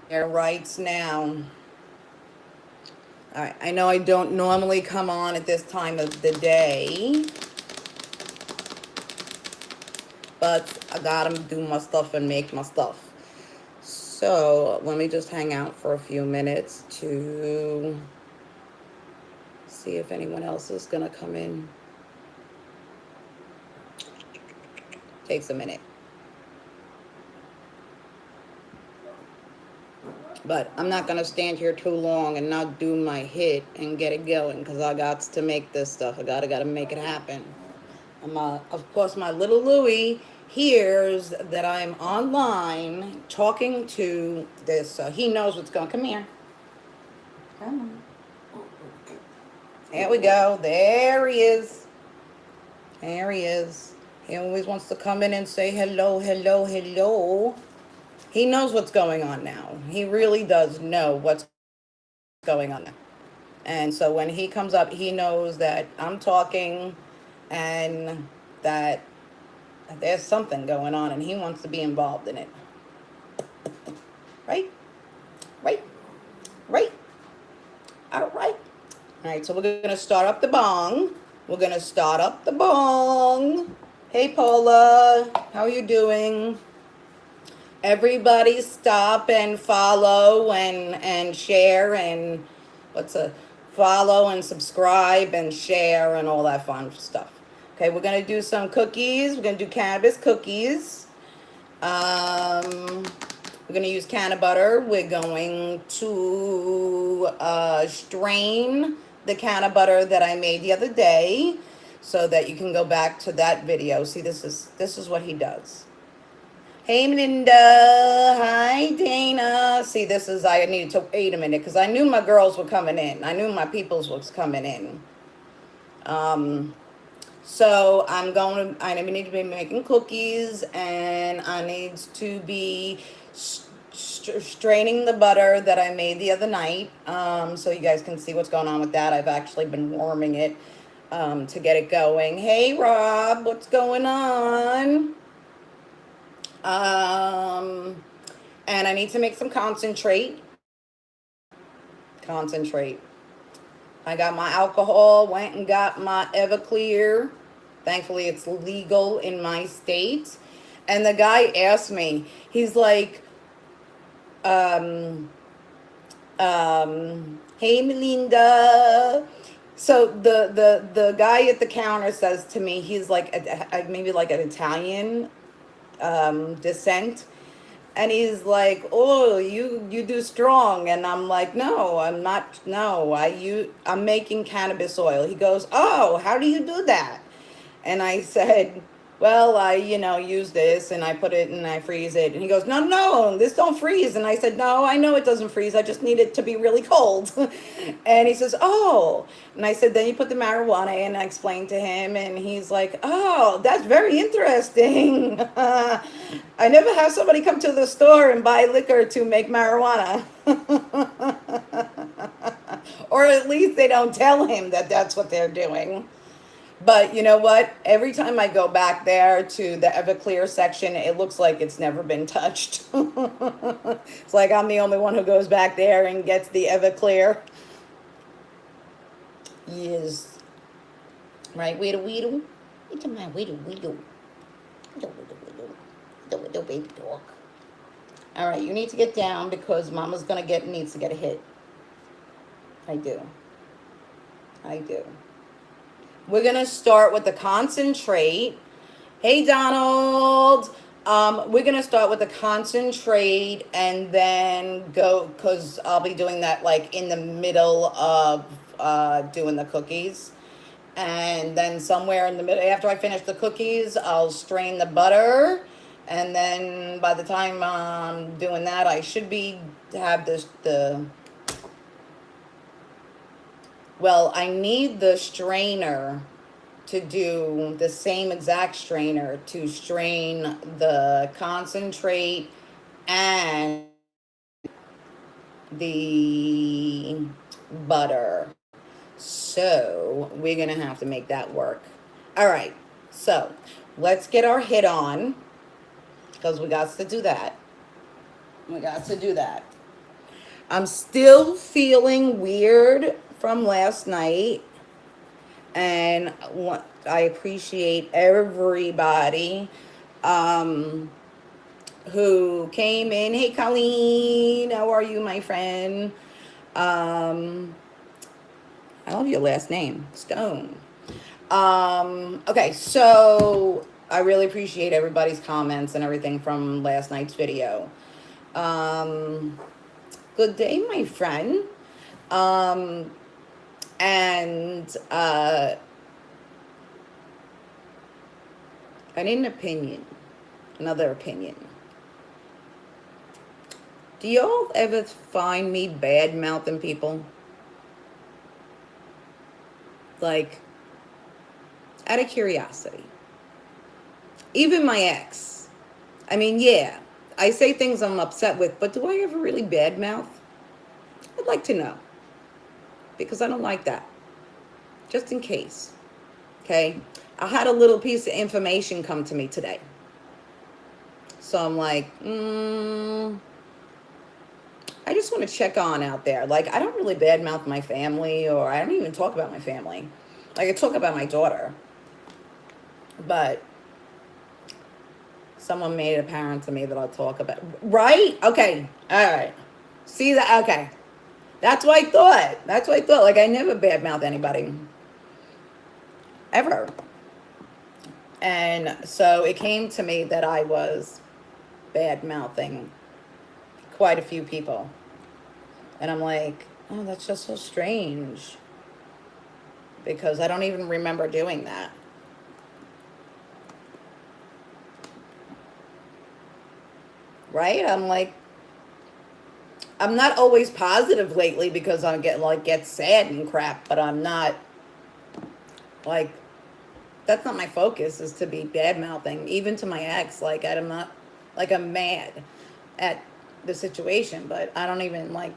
Air rights now. All right, I know I don't normally come on at this time of the day, but I gotta do my stuff and make my stuff. So let me just hang out for a few minutes to see if anyone else is gonna come in. Takes a minute. But I'm not gonna stand here too long and not do my hit and get it going because I got to make this stuff. I gotta make it happen. Of course, my little Louie hears that I'm online talking to this, so he knows what's going. Come here. Come on. There we go. There he is. There he is. He always wants to come in and say hello, hello, hello. He knows what's going on now. He really does know what's going on now. And so when he comes up, he knows that I'm talking and that there's something going on and he wants to be involved in it. Right? Right? Right? All right. All right, so we're going to start up the bong. We're going to start up the bong. Hey, Paula. How are you doing? Everybody stop and follow and share and what's a follow and subscribe and share and all that fun stuff. Okay, we're going to do some cookies. We're going to do cannabis cookies. We're going to use canna butter. We're going to strain the canna butter that I made the other day so that you can go back to that video. See, this is what he does. Hey, Melinda. Hi, Dana. See, I needed to wait a minute because I knew my girls were coming in. I knew my peoples was coming in. So I need to be making cookies and I need to be straining the butter that I made the other night. So you guys can see what's going on with that. I've actually been warming it to get it going. Hey, Rob, what's going on? And I need to make some concentrate. I got my alcohol, went and got my Everclear. Thankfully, it's legal in my state. And the guy asked me, he's like, hey, Melinda. So the guy at the counter says to me, he's like maybe like an Italian descent. And he's like, "Oh, you do strong," and I'm like, "No, I'm not. No, I'm making cannabis oil." He goes, "Oh, how do you do that?" And I said, "Well, I use this and I put it and I freeze it." And he goes, "No, no, this don't freeze." And I said, "No, I know it doesn't freeze. I just need it to be really cold." And he says, "Oh," and I said, "Then you put the marijuana in." I explained to him, and he's like, "Oh, that's very interesting." I never have somebody come to the store and buy liquor to make marijuana. Or at least they don't tell him that that's what they're doing. But you know what? Every time I go back there to the Everclear section, it looks like it's never been touched. It's like I'm the only one who goes back there and gets the Everclear. Yes. Right, weedle weedle. Look at my weedle weedle. Weedle weedle weedle. Weedle weedle baby dog. All right, you need to get down because Mama's needs to get a hit. I do. I do. We're going to start with the concentrate. Hey, Donald. We're going to start with the concentrate and then go, because I'll be doing that like in the middle of doing the cookies. And then somewhere in the middle, after I finish the cookies, I'll strain the butter. And then by the time I'm doing that, I should have well, I need the strainer to do the same exact strainer to strain the concentrate and the butter. So we're going to have to make that work. All right. So let's get our hit on because we got to do that. We got to do that. I'm still feeling weird from last night, and I appreciate everybody um, who came in. Hey, Colleen, how are you, my friend? Um, I love your last name, Stone. Okay, so I really appreciate everybody's comments and everything from last night's video. Um, Good day, my friend. Um, and I need an opinion, another opinion. Do y'all ever find me bad mouthing people? Like, out of curiosity. Even my ex. I mean, yeah, I say things I'm upset with, but do I ever really bad mouth? I'd like to know. Because I don't like that. Just in case. Okay? I had a little piece of information come to me today. So I'm like, I just want to check on out there. Like, I don't really badmouth my family, or I don't even talk about my family. Like, I talk about my daughter. But someone made it apparent to me that I'll talk about. Right? Okay. All right. See that? Okay. That's what I thought. That's what I thought. Like, I never badmouth anybody. Ever. And so it came to me that I was bad mouthing quite a few people. And I'm like, oh, that's just so strange. Because I don't even remember doing that. Right? I'm like, I'm not always positive lately because I get sad and crap, but I'm not like, that's not my focus, is to be bad mouthing, even to my ex. Like, I'm not, like, I'm mad at the situation, but I don't even like,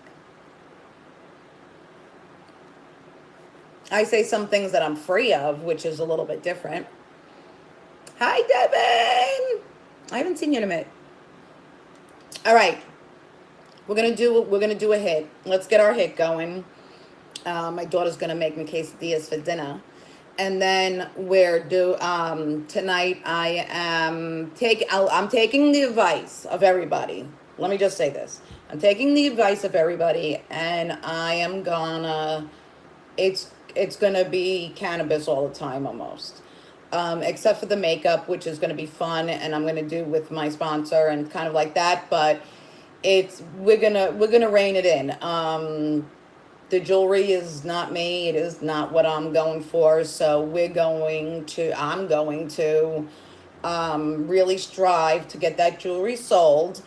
I say some things that I'm free of, which is a little bit different. Hi, Devin. I haven't seen you in a minute. All right, we're gonna do a hit. Let's get our hit going. My daughter's gonna make me quesadillas for dinner, and then tonight. I'm taking the advice of everybody. Let me just say this: I'm taking the advice of everybody, and I am gonna. It's gonna be cannabis all the time almost. Except for the makeup, which is going to be fun, and I'm going to do with my sponsor and kind of like that. But we're gonna rein it in. The jewelry is not me. It is not what I'm going for. So I'm going to really strive to get that jewelry sold,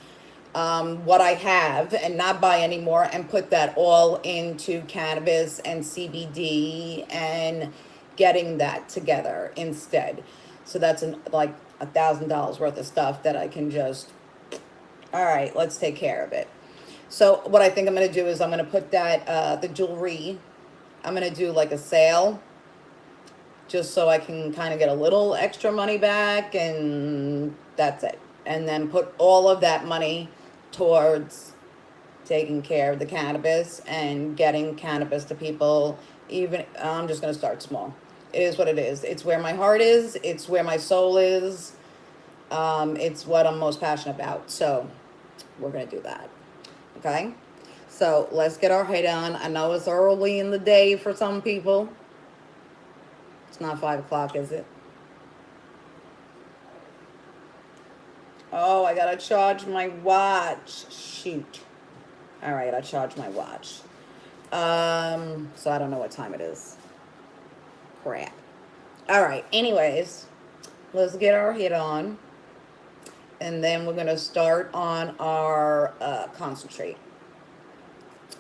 what I have, and not buy anymore, and put that all into cannabis and CBD and getting that together instead. So that's like $1,000 worth of stuff that I can just, all right, let's take care of it. So what I think I'm going to do is I'm going to put the jewelry, I'm going to do like a sale just so I can kind of get a little extra money back, and that's it. And then put all of that money towards taking care of the cannabis and getting cannabis to people. Even I'm just going to start small. It is what it is. It's where my heart is. It's where my soul is. It's what I'm most passionate about. So we're going to do that. Okay? So let's get our head on. I know it's early in the day for some people. It's not 5 o'clock, is it? Oh, I gotta charge my watch. Shoot. All right, I charge my watch. So I don't know what time it is. Crap. All right. Anyways, let's get our hit on, and then we're gonna start on our concentrate.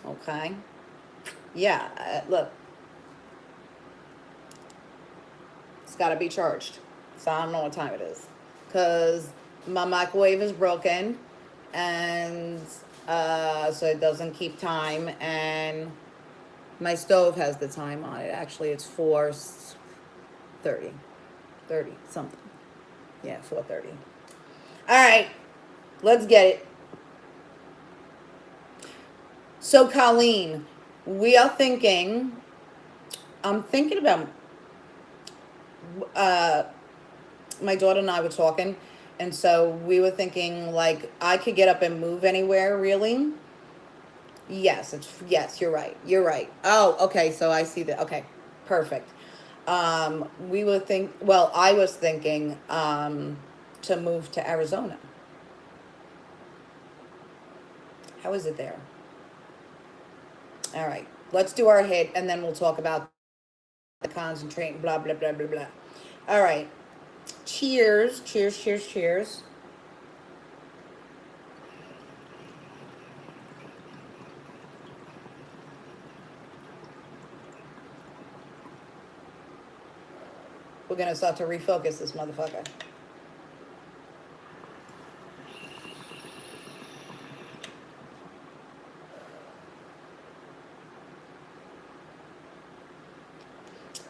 Okay. Yeah. Look, it's gotta be charged. So I don't know what time it is, cause my microwave is broken, and so it doesn't keep time, and my stove has the time on it. Actually, it's 4:30, 30 something. Yeah, 4:30. All right, let's get it. So, Colleen, we are thinking, I'm thinking about, uh, my daughter and I were talking, and so we were thinking, like, I could get up and move anywhere, really. Yes, you're right. You're right. Oh, okay, so I see that. Okay, perfect. I was thinking, to move to Arizona. How is it there? All right, let's do our hit, and then we'll talk about the concentrate, blah, blah, blah, blah, blah. All right. Cheers, cheers, cheers, cheers. We're going to start to refocus this motherfucker.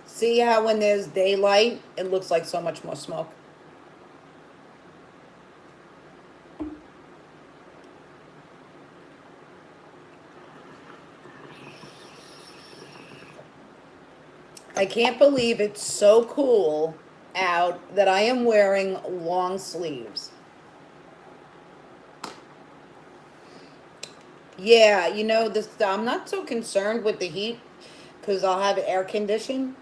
See how when there's daylight, it looks like so much more smoke? I can't believe it's so cool out that I am wearing long sleeves. Yeah, this. I'm not so concerned with the heat because I'll have air condition,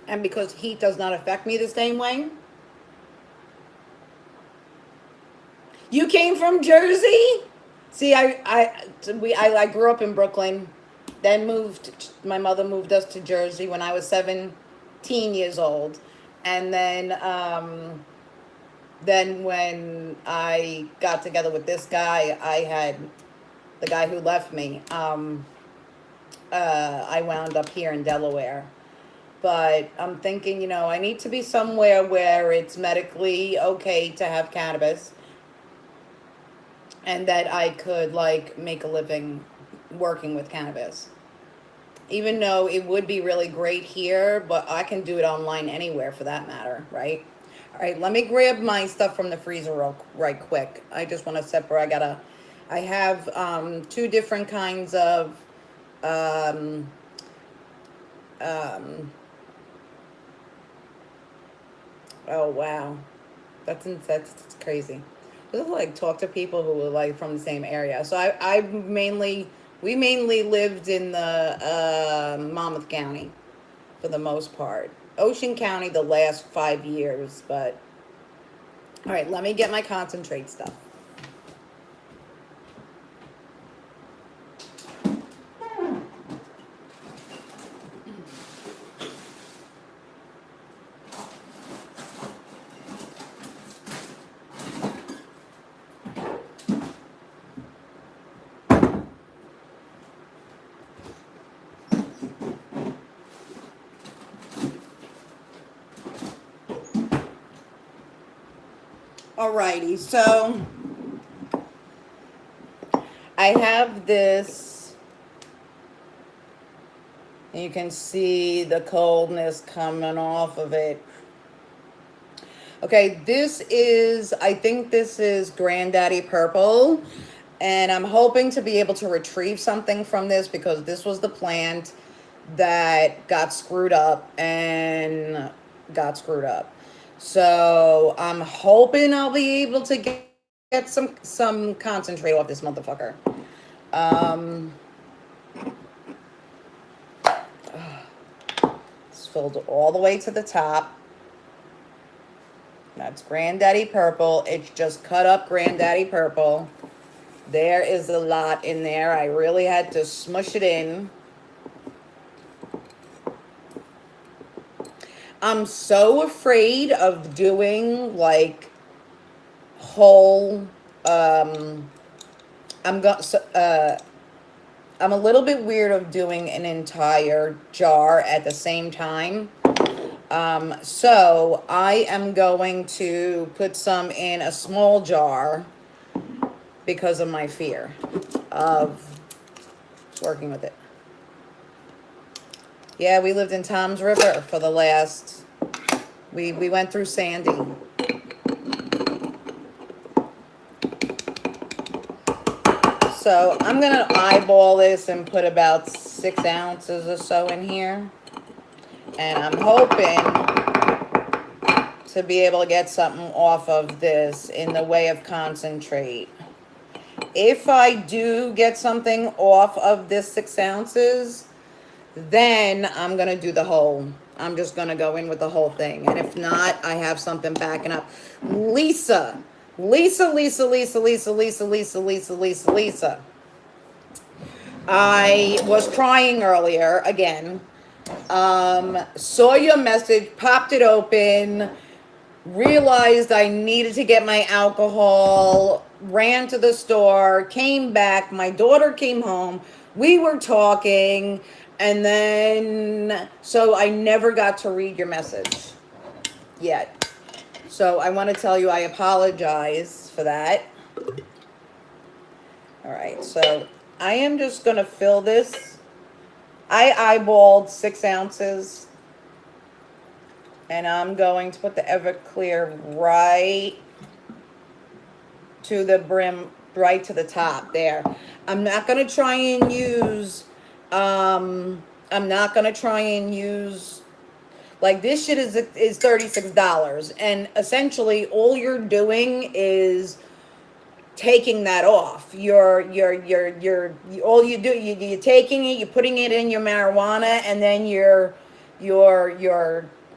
and because heat does not affect me the same way. You came from Jersey? See, I grew up in Brooklyn, then moved. My mother moved us to Jersey when I was 17 years old, and then when I got together with this guy, I had the guy who left me. I wound up here in Delaware, but I'm thinking, I need to be somewhere where it's medically okay to have cannabis and that I could like make a living working with cannabis. Even though it would be really great here, but I can do it online anywhere for that matter, right? All right, let me grab my stuff from the freezer right quick. I just want to separate. I have two different kinds of um, um, oh wow, that's crazy. Just like talk to people who are like from the same area. So we mainly lived in the Monmouth County for the most part. Ocean County the last 5 years, but all right. Let me get my concentrate stuff. Alrighty, so I have this. You can see the coldness coming off of it. Okay, I think this is Granddaddy Purple. And I'm hoping to be able to retrieve something from this because this was the plant that got screwed up and got screwed up. So I'm hoping I'll be able to get some concentrate off this motherfucker. Um, it's filled all the way to the top. That's Granddaddy Purple. It's just cut up Granddaddy Purple. There is a lot in there. I really had to smush it in. I'm so afraid of doing like whole. I'm go. I'm a little bit weird of doing an entire jar at the same time. So I am going to put some in a small jar because of my fear of working with it. Yeah, we lived in Tom's River for the last. We went through Sandy. So I'm gonna eyeball this and put about 6 ounces or so in here. And I'm hoping to be able to get something off of this in the way of concentrate. If I do get something off of this 6 ounces, then I'm going to do the whole. I'm just going to go in with the whole thing. And if not, I have something backing up. Lisa. I was crying earlier again. Saw your message, popped it open, realized I needed to get my alcohol, ran to the store, came back, my daughter came home, we were talking, and then, so I never got to read your message yet. So I want to tell you I apologize for that. All right, so I am just going to fill this. I eyeballed 6 ounces. And I'm going to put the Everclear right to the brim, right to the top there. I'm not going to try and use, I'm not going to try and use, like this shit is $36. And essentially all you're doing is taking that off. All you do, you're taking it, you're putting it in your marijuana, and then you're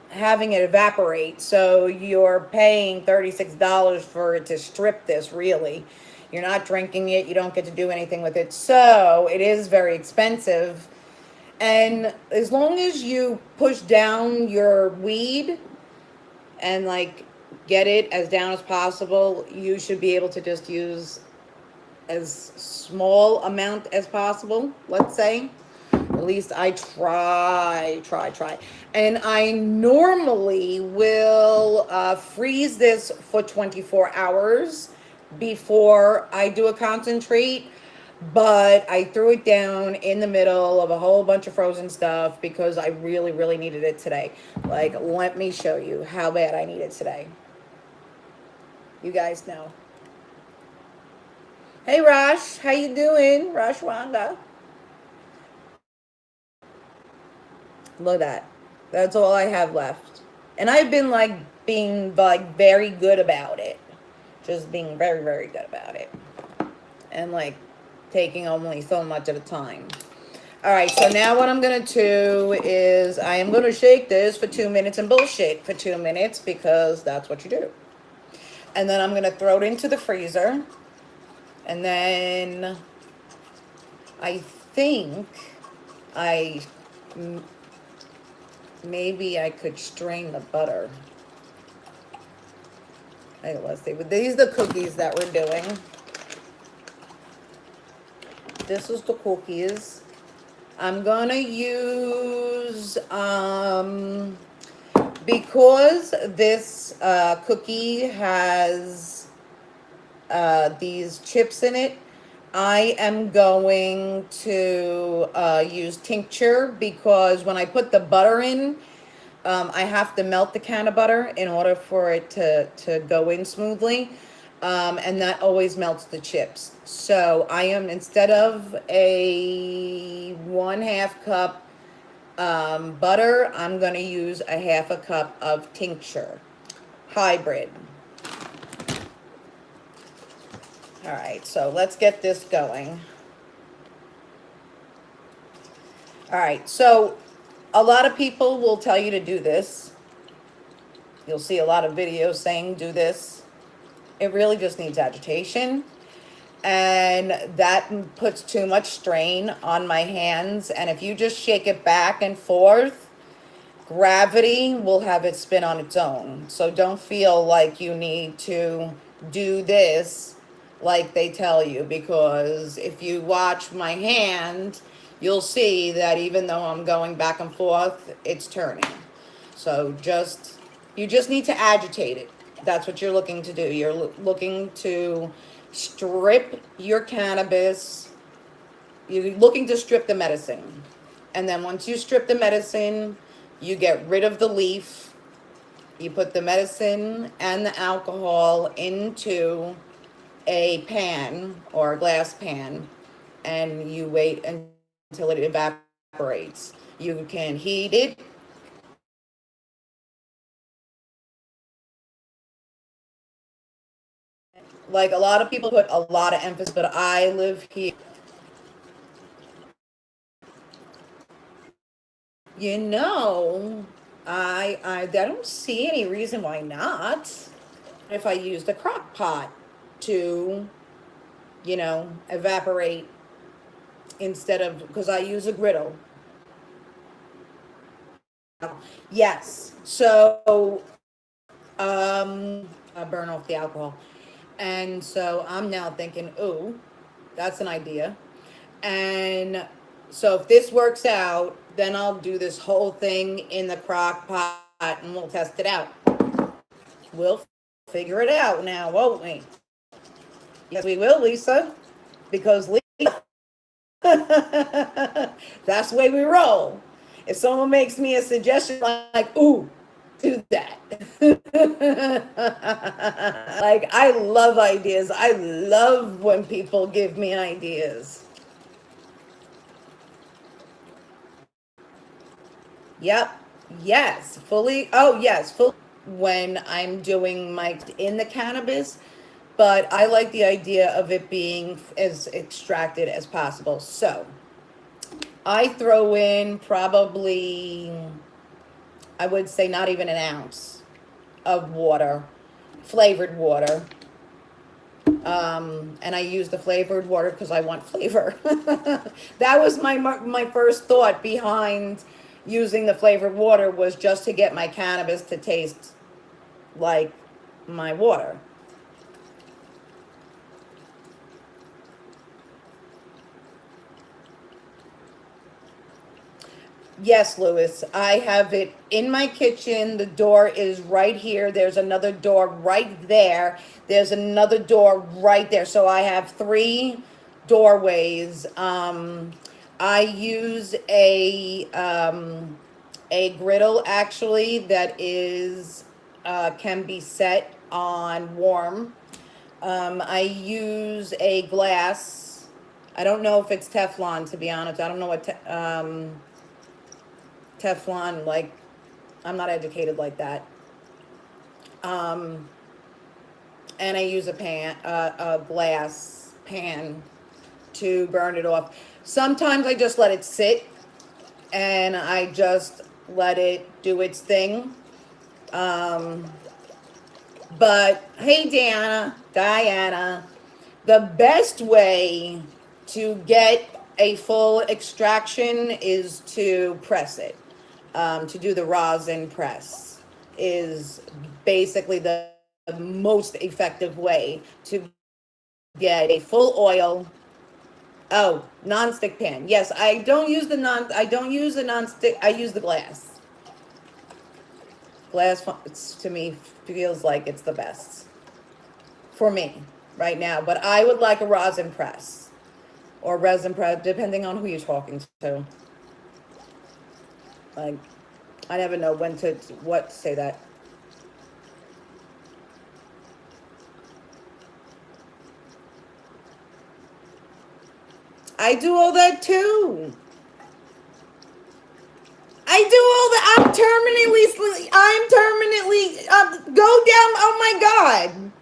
having it evaporate. So you're paying $36 for it to strip this, really. You're not drinking it, you don't get to do anything with it. So it is very expensive. And as long as you push down your weed and like get it as down as possible, you should be able to just use as small amount as possible, let's say. At least I try. And I normally will freeze this for 24 hours before I do a concentrate. But I threw it down in the middle of a whole bunch of frozen stuff because I really, really needed it today. Like, let me show you how bad I need it today. You guys know. Hey, Rosh, how you doing? Rosh Wanda. Look at that. That's all I have left. And I've been like being like very good about it. Just being very, very good about it. And like taking only so much at a time. All right, so now what I'm going to do is I am going to shake this for 2 minutes and bullshit for 2 minutes because that's what you do. And then I'm going to throw it into the freezer. And then I think maybe I could strain the butter. Hey, let's see. But these are the cookies that we're doing. This is the cookies. I'm going to use, because this cookie has these chips in it, I am going to use tincture because when I put the butter in, I have to melt the can of butter in order for it to go in smoothly. And that always melts the chips. So I am, instead of a 1/2 cup butter, I'm going to use a 1/2 cup of tincture. Hybrid. All right, so let's get this going. All right, so a lot of people will tell you to do this. You'll see a lot of videos saying do this. It really just needs agitation. And that puts too much strain on my hands. And if you just shake it back and forth, gravity will have it spin on its own. So don't feel like you need to do this like they tell you, because if you watch my hand, you'll see that even though I'm going back and forth, it's turning. So you just need to agitate it. That's what you're looking to do. You're looking to strip your cannabis. You're looking to strip the medicine. And then once you strip the medicine, you get rid of the leaf. You put the medicine and the alcohol into a pan or a glass pan. and you wait until it evaporates. You can heat it. Like a lot of people put a lot of emphasis, but I live here. You know, I don't see any reason why not. If I used a crock pot to, evaporate instead of, because I use a griddle. Yes. So, burn off the alcohol. And so I'm now thinking, ooh, that's an idea. And so if this works out, then I'll do this whole thing in the crock pot and we'll test it out. We'll figure it out now, won't we? Yes, we will, Lisa. Because Lisa, that's the way we roll. If someone makes me a suggestion like, ooh, do that. Like, I love ideas. I love when people give me ideas. Yep. Yes. Fully. Oh, yes. Fully. When I'm doing my in the cannabis, but I like the idea of it being as extracted as possible. So I throw in probably, I would say, not even an ounce of water, flavored water. And I use the flavored water because I want flavor. That was my first thought behind using the flavored water, was just to get my cannabis to taste like my water. Yes, Louis, I have it in my kitchen. The door is right here. There's another door right there. There's another door right there. So I have three doorways. I use a griddle actually that is can be set on warm. I use a glass. I don't know if it's Teflon, to be honest. I don't know what Teflon, like, I'm not educated like that. Um, and I use a glass pan to burn it off. Sometimes I just let it sit and I just let it do its thing. Um, but hey, Diana, the best way to get a full extraction is to press it. To do the rosin press is basically the most effective way to get a full oil. Oh, non-stick pan. Yes, I don't use the non-stick. I use the glass. Glass, to me, feels like it's the best for me right now. But I would like a rosin press or resin press, depending on who you're talking to. Like, I never know when to what to say that. I do all that too. I do all that. I'm terminally go down. Oh my God.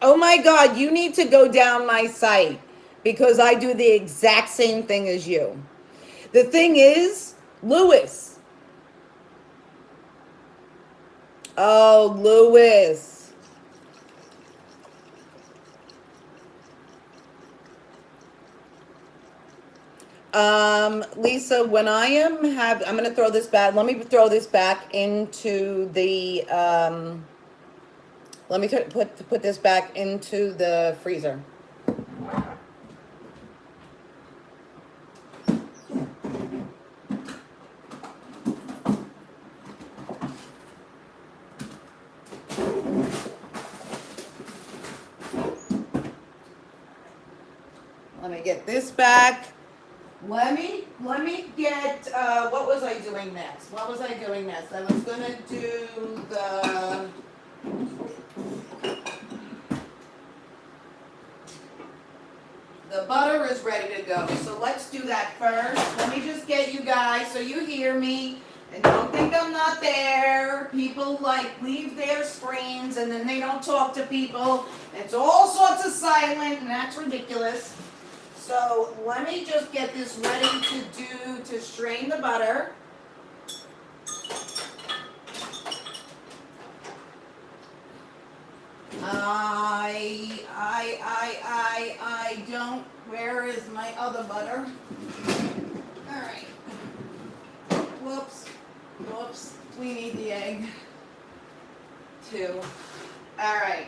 Oh my God. You need to go down my site because I do the exact same thing as you. The thing is, Lewis. Oh, Lewis. Lisa, when I'm gonna throw this back. Let me throw this back into the let me put this back into the freezer. Let me get this back. Let me get what was I doing next? What was I doing next? I was gonna do the The butter is ready to go. So let's do that first. Let me just get you guys so you hear me. And don't think I'm not there. People like leave their screens and then they don't talk to people. It's all sorts of silent and that's ridiculous. So let me just get this ready to strain the butter. I don't, where is my other butter? All right. Whoops, we need the egg, too. All right.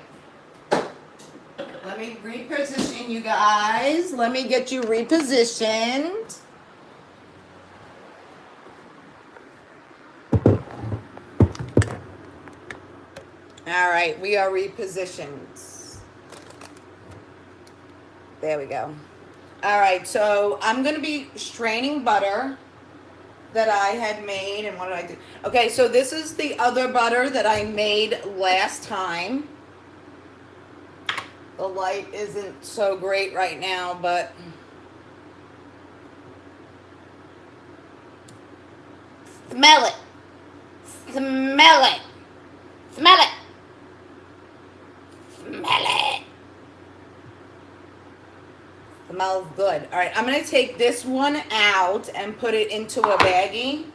Let me reposition you guys. Let me get you repositioned. All right, we are repositioned. There we go. All right, so I'm going to be straining butter that I had made. And what did I do? Okay, so this is the other butter that I made last time. The light isn't so great right now, but smell it. Smell it. Smell it. Smell it. Smells good. All right, I'm going to take this one out and put it into a baggie.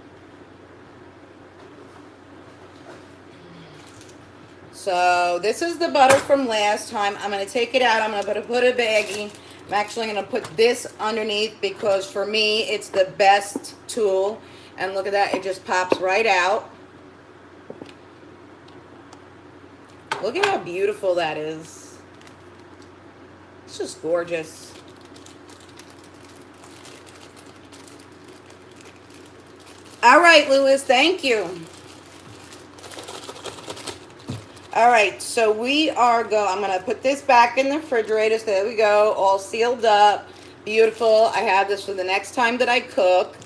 So this is the butter from last time. I'm going to take it out. I'm going to put a baggie. I'm actually going to put this underneath because for me it's the best tool. And look at that. It just pops right out. Look at how beautiful that is. It's just gorgeous. All right, Lewis, thank you. All right, so I'm going to put this back in the refrigerator. So there we go, all sealed up. Beautiful. I have this for the next time that I cook.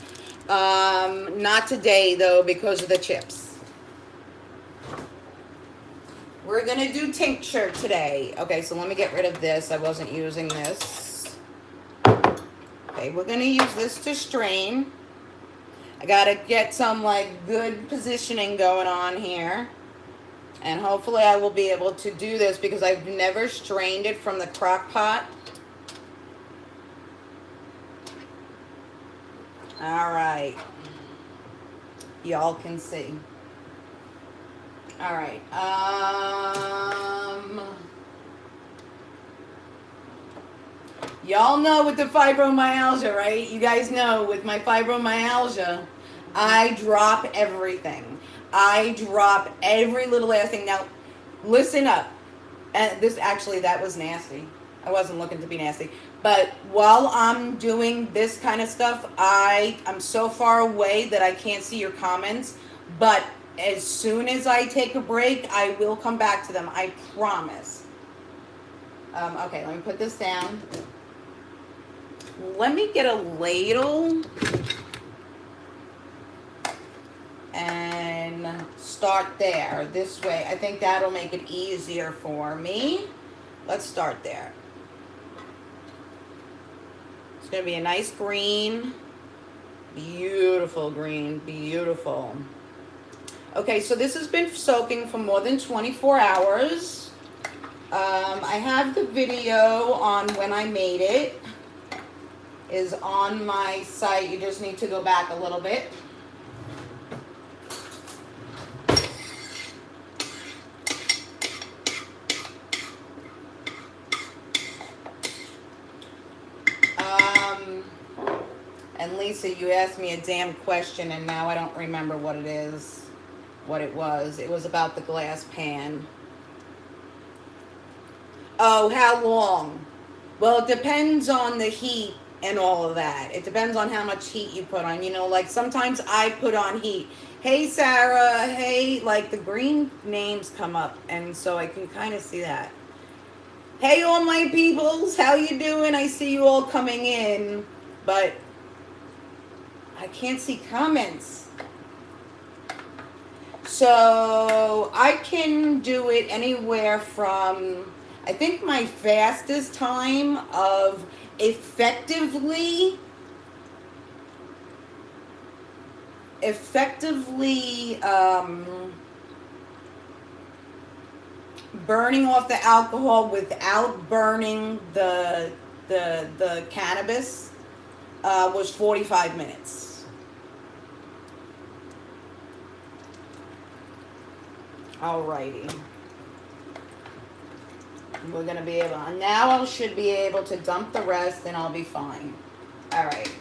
Not today, though, because of the chips. We're going to do tincture today. Okay, so let me get rid of this. I wasn't using this. Okay, we're going to use this to strain. I got to get some, good positioning going on here. And hopefully I will be able to do this because I've never strained it from the crock pot. All right. Y'all can see. All right. Y'all know with the fibromyalgia, right? You guys know with my fibromyalgia, I drop everything. I drop every little last thing. Now, listen up. And that was nasty. I wasn't looking to be nasty. But while I'm doing this kind of stuff, I'm so far away that I can't see your comments. But as soon as I take a break, I will come back to them. I promise. Okay, let me put this down. Let me get a ladle and start there this way. I think that'll make it easier for me. Let's start there. It's going to be a nice green. Beautiful green. Beautiful. Okay, so this has been soaking for more than 24 hours. I have the video on when I made it. Is on my site. You just need to go back a little bit. And Lisa, you asked me a damn question and now I don't remember what it was. It was about the glass pan. Oh, how long? Well, it depends on the heat and all of that. It depends on how much heat you put on. Sometimes I put on heat. Hey, Sarah. Hey, the green names come up, and so I can kind of see that. Hey, all my peoples. How you doing? I see you all coming in, but I can't see comments. So I can do it anywhere from, I think my fastest time of effectively burning off the alcohol without burning the cannabis was 45 minutes. Alrighty. We're gonna be able, now I should be able to dump the rest and I'll be fine. Alright.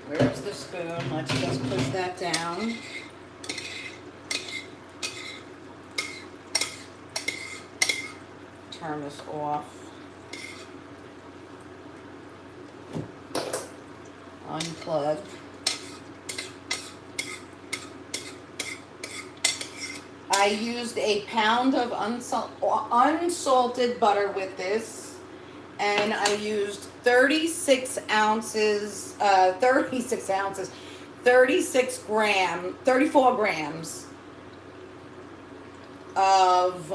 Where's the spoon? Let's just push that down. Turn this off. Unplug. I used a pound of unsalted butter with this, and I used 36 ounces, 34 grams of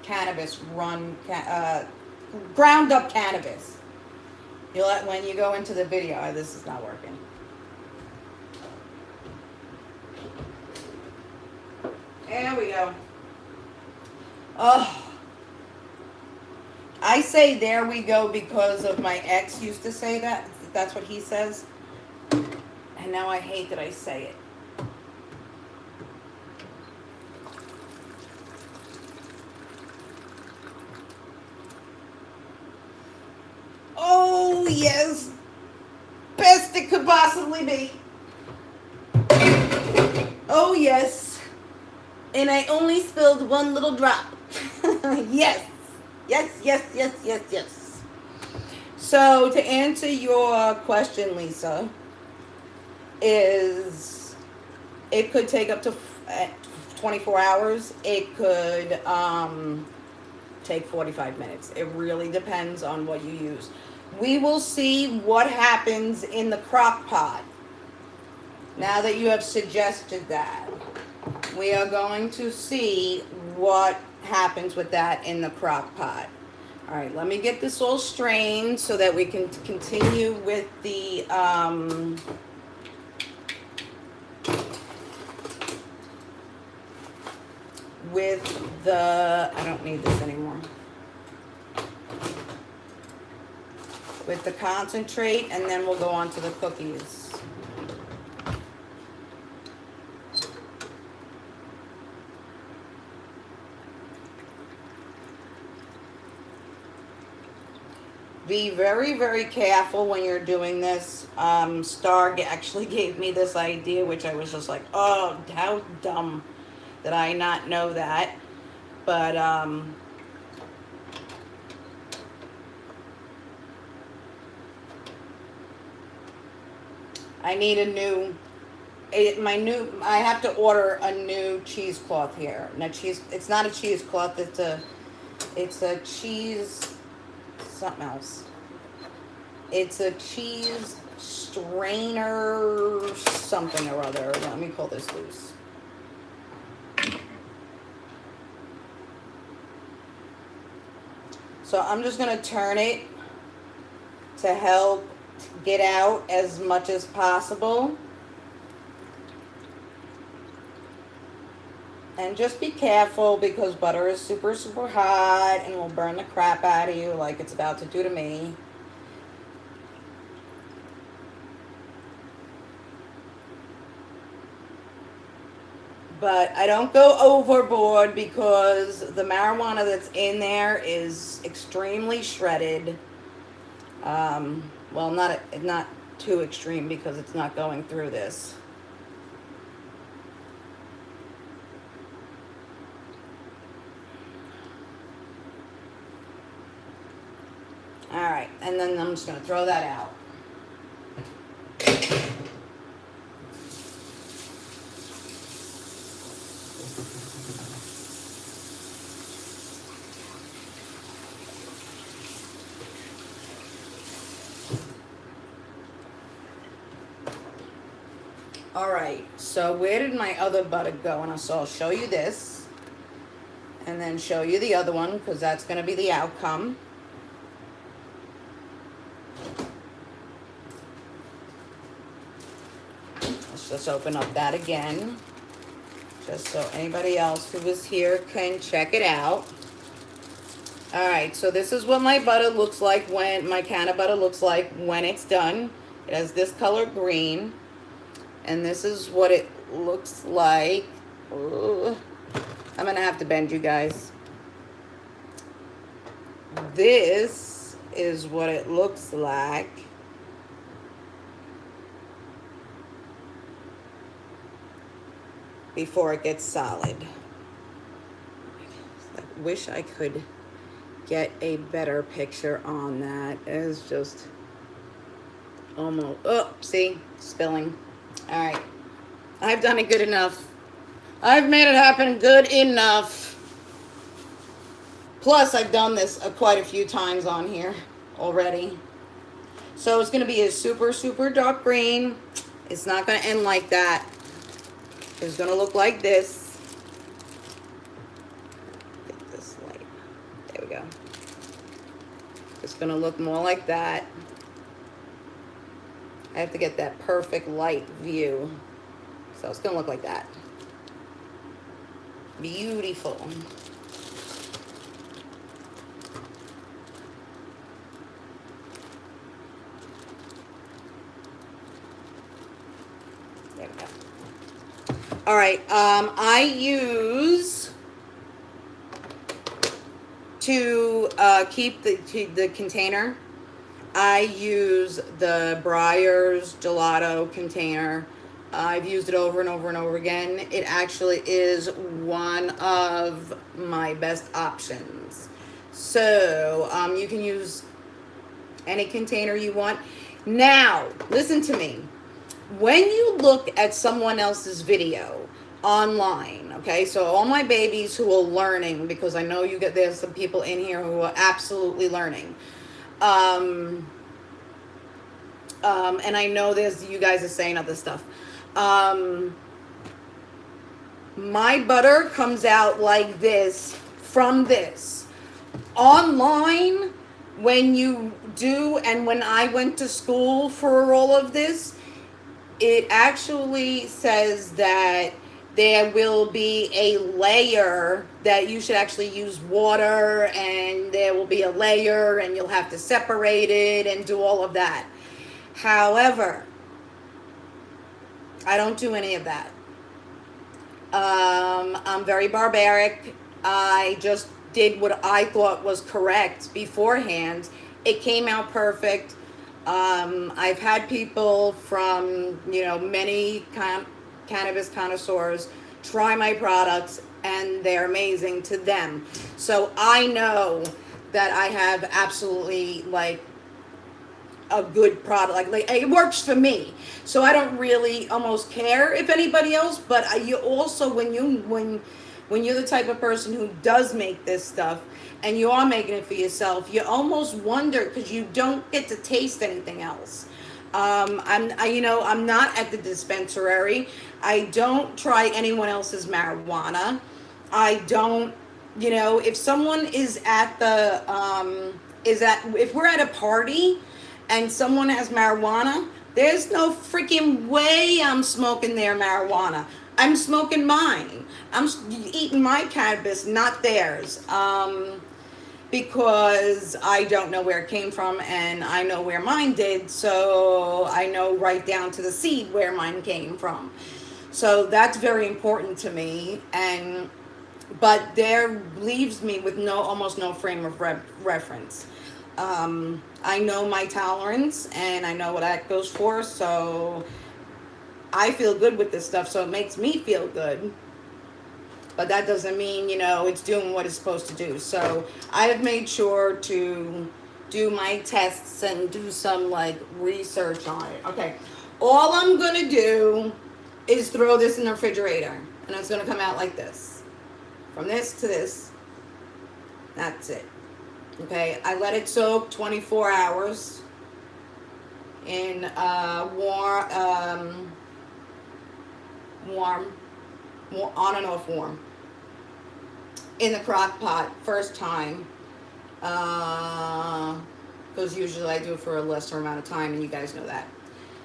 cannabis, ground up cannabis. You'll let, when you go into the video, this is not working. There we go. Oh, I say there we go because of my ex used to say that. That's what he says. And now I hate that I say it. Oh, yes. Best it could possibly be. Oh, yes. And I only spilled one little drop. Yes. Yes. So, to answer your question, Lisa, is it could take up to 24 hours. It could take 45 minutes. It really depends on what you use. We will see what happens in the crock pot. Now that you have suggested that, we are going to see what happens with that in the crock pot. All right, let me get this all strained so that we can continue with the I don't need this anymore. With the concentrate, and then we'll go on to the cookies. Be very, very careful when you're doing this. Star actually gave me this idea, which I was just like, oh, how dumb did I not know that? But I need a new, I have to order a new cheesecloth here. Now it's not a cheesecloth, it's a cheese, something else. It's a cheese strainer, something or other. Let me pull this loose. So I'm just going to turn it to help get out as much as possible. And just be careful because butter is super, super hot and will burn the crap out of you like it's about to do to me. But I don't go overboard because the marijuana that's in there is extremely shredded. Well, not too extreme because it's not going through this. All right, and then I'm just going to throw that out. All right, so where did my other butter go? And so I'll show you this and then show you the other one because that's going to be the outcome. Let's just open up that again just so anybody else who was here can check it out. All right, so this is what my butter looks like when my can of butter looks like when it's done. It has this color green, and this is what it looks like. Ooh, I'm gonna have to bend you guys. This is what it looks like before it gets solid. I wish I could get a better picture on that. It's just almost, oh, see, spilling. All right, I've done it good enough. I've made it happen good enough. Plus, I've done this quite a few times on here already. So it's going to be a super, super dark green. It's not going to end like that. It's going to look like this. Get this light. There we go. It's going to look more like that. I have to get that perfect light view. So it's going to look like that. Beautiful. There we go. All right, I use to keep the container. I use the Breyers gelato container. I've used it over and over and over again. It actually is one of my best options. So you can use any container you want. Now, listen to me. When you look at someone else's video online, okay, so all my babies who are learning, because I know there's some people in here who are absolutely learning. And I know you guys are saying other stuff. My butter comes out like this from this. Online, when you do, and when I went to school for all of this, it actually says that there will be a layer that you should actually use water, and there will be a layer and you'll have to separate it and do all of that. However, I don't do any of that. I'm very barbaric. I just did what I thought was correct beforehand. It came out perfect. I've had people from, many cannabis connoisseurs try my products, and they're amazing to them. So I know that I have absolutely a good product. Like it works for me. So I don't really almost care if anybody else. But you also, when you're the type of person who does make this stuff, and you are making it for yourself, you almost wonder because you don't get to taste anything else. I'm not at the dispensary. I don't try anyone else's marijuana. I don't, if someone is at if we're at a party and someone has marijuana, there's no freaking way I'm smoking their marijuana. I'm smoking mine. I'm eating my cannabis, not theirs. Because I don't know where it came from, and I know where mine did, so I know right down to the seed where mine came from. So that's very important to me, but there leaves me with almost no frame of reference. I know my tolerance, and I know what that goes for, so I feel good with this stuff, so it makes me feel good. But that doesn't mean, it's doing what it's supposed to do. So I have made sure to do my tests and do some research on it. Okay, all I'm going to do is throw this in the refrigerator, and it's going to come out like this. From this to this. That's it. Okay, I let it soak 24 hours in warm, on and off warm, in the crock pot, first time. Because usually I do it for a lesser amount of time, and you guys know that.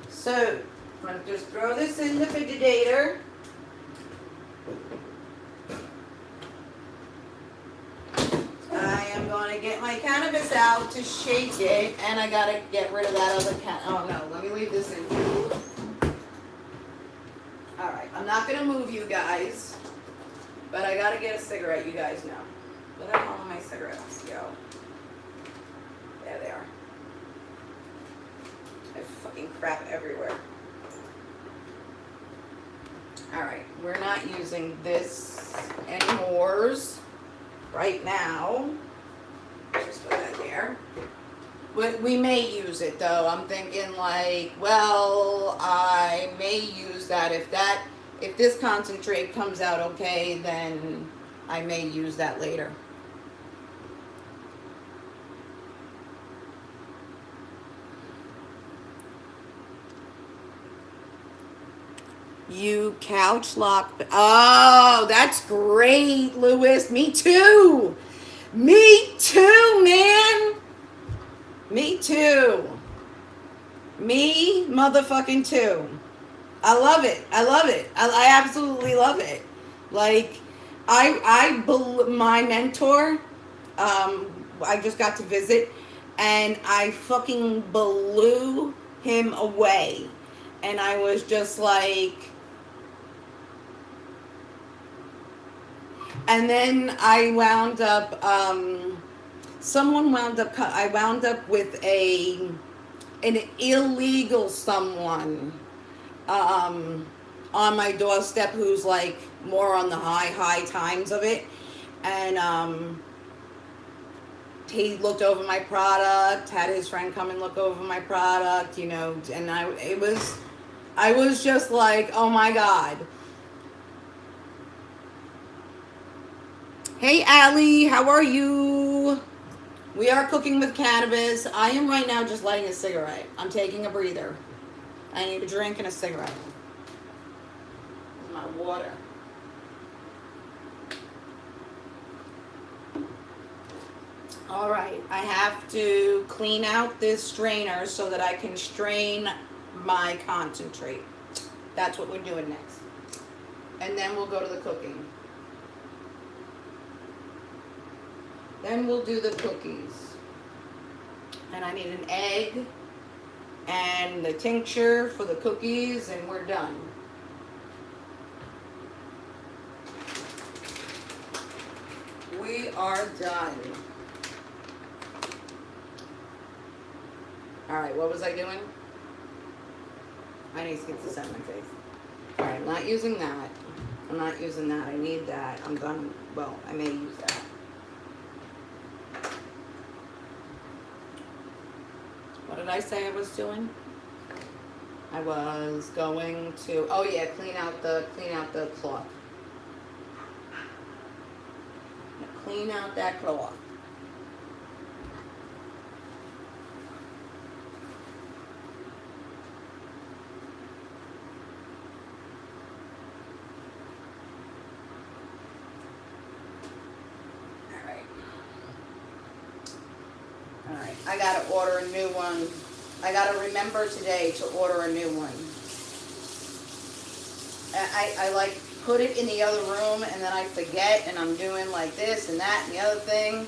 So, I'm going to just throw this in the refrigerator. I am going to get my cannabis out to shake it, and I got to get rid of that other oh no, let me leave this in. Alright, I'm not going to move you guys, but I got to get a cigarette, you guys know. Where the hell are my cigarettes? Yo. There they are. I have fucking crap everywhere. Alright, we're not using this anymore right now. Just put that there. We may use it though. I'm thinking like, well, I may use that. If this concentrate comes out okay, then I may use that later. You couch lock. Oh, that's great, Lewis. Me too. Me too, man. Me too. Me motherfucking too. I love it. I love it. I absolutely love it. Like, my mentor, I just got to visit, and I fucking blew him away. And I was just like, and then I wound up, I wound up with an illegal someone on my doorstep who's like more on the high times of it. And he looked over my product, had his friend come and look over my product, you know, and I was just like, oh my God. Hey, Allie, how are you? We are cooking with cannabis. I am right now just lighting a cigarette. I'm taking a breather. I need a drink and a cigarette. My water. All right, I have to clean out this strainer so that I can strain my concentrate. That's what we're doing next. And then we'll go to the cooking. Then we'll do the cookies. And I need an egg and the tincture for the cookies, and we're done. We are done. Alright, what was I doing? I need to get this out of my face. Alright, I'm not using that. I'm not using that. I need that. I'm done. Well, I may use that. What did I say I was doing? I was going to, oh yeah, clean out the cloth. Clean out that cloth. Alright, I gotta order a new one. I gotta remember today to order a new one. I like put it in the other room and then I forget, and I'm doing like this and that and the other thing.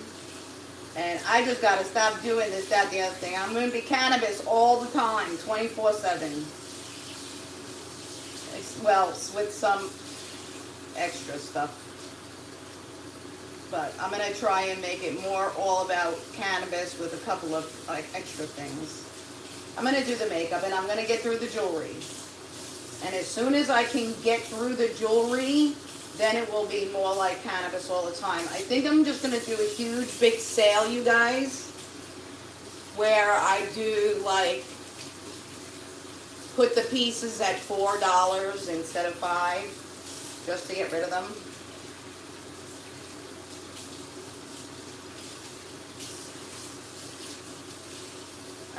And I just gotta stop doing this, that, the other thing. I'm gonna be cannabis all the time, 24/7. Well, with some extra stuff. But I'm going to try and make it more all about cannabis with a couple of extra things. I'm going to do the makeup, and I'm going to get through the jewelry. And as soon as I can get through the jewelry, then it will be more like cannabis all the time. I think I'm just going to do a huge big sale, you guys, where I do like put the pieces at $4 instead of $5, just to get rid of them.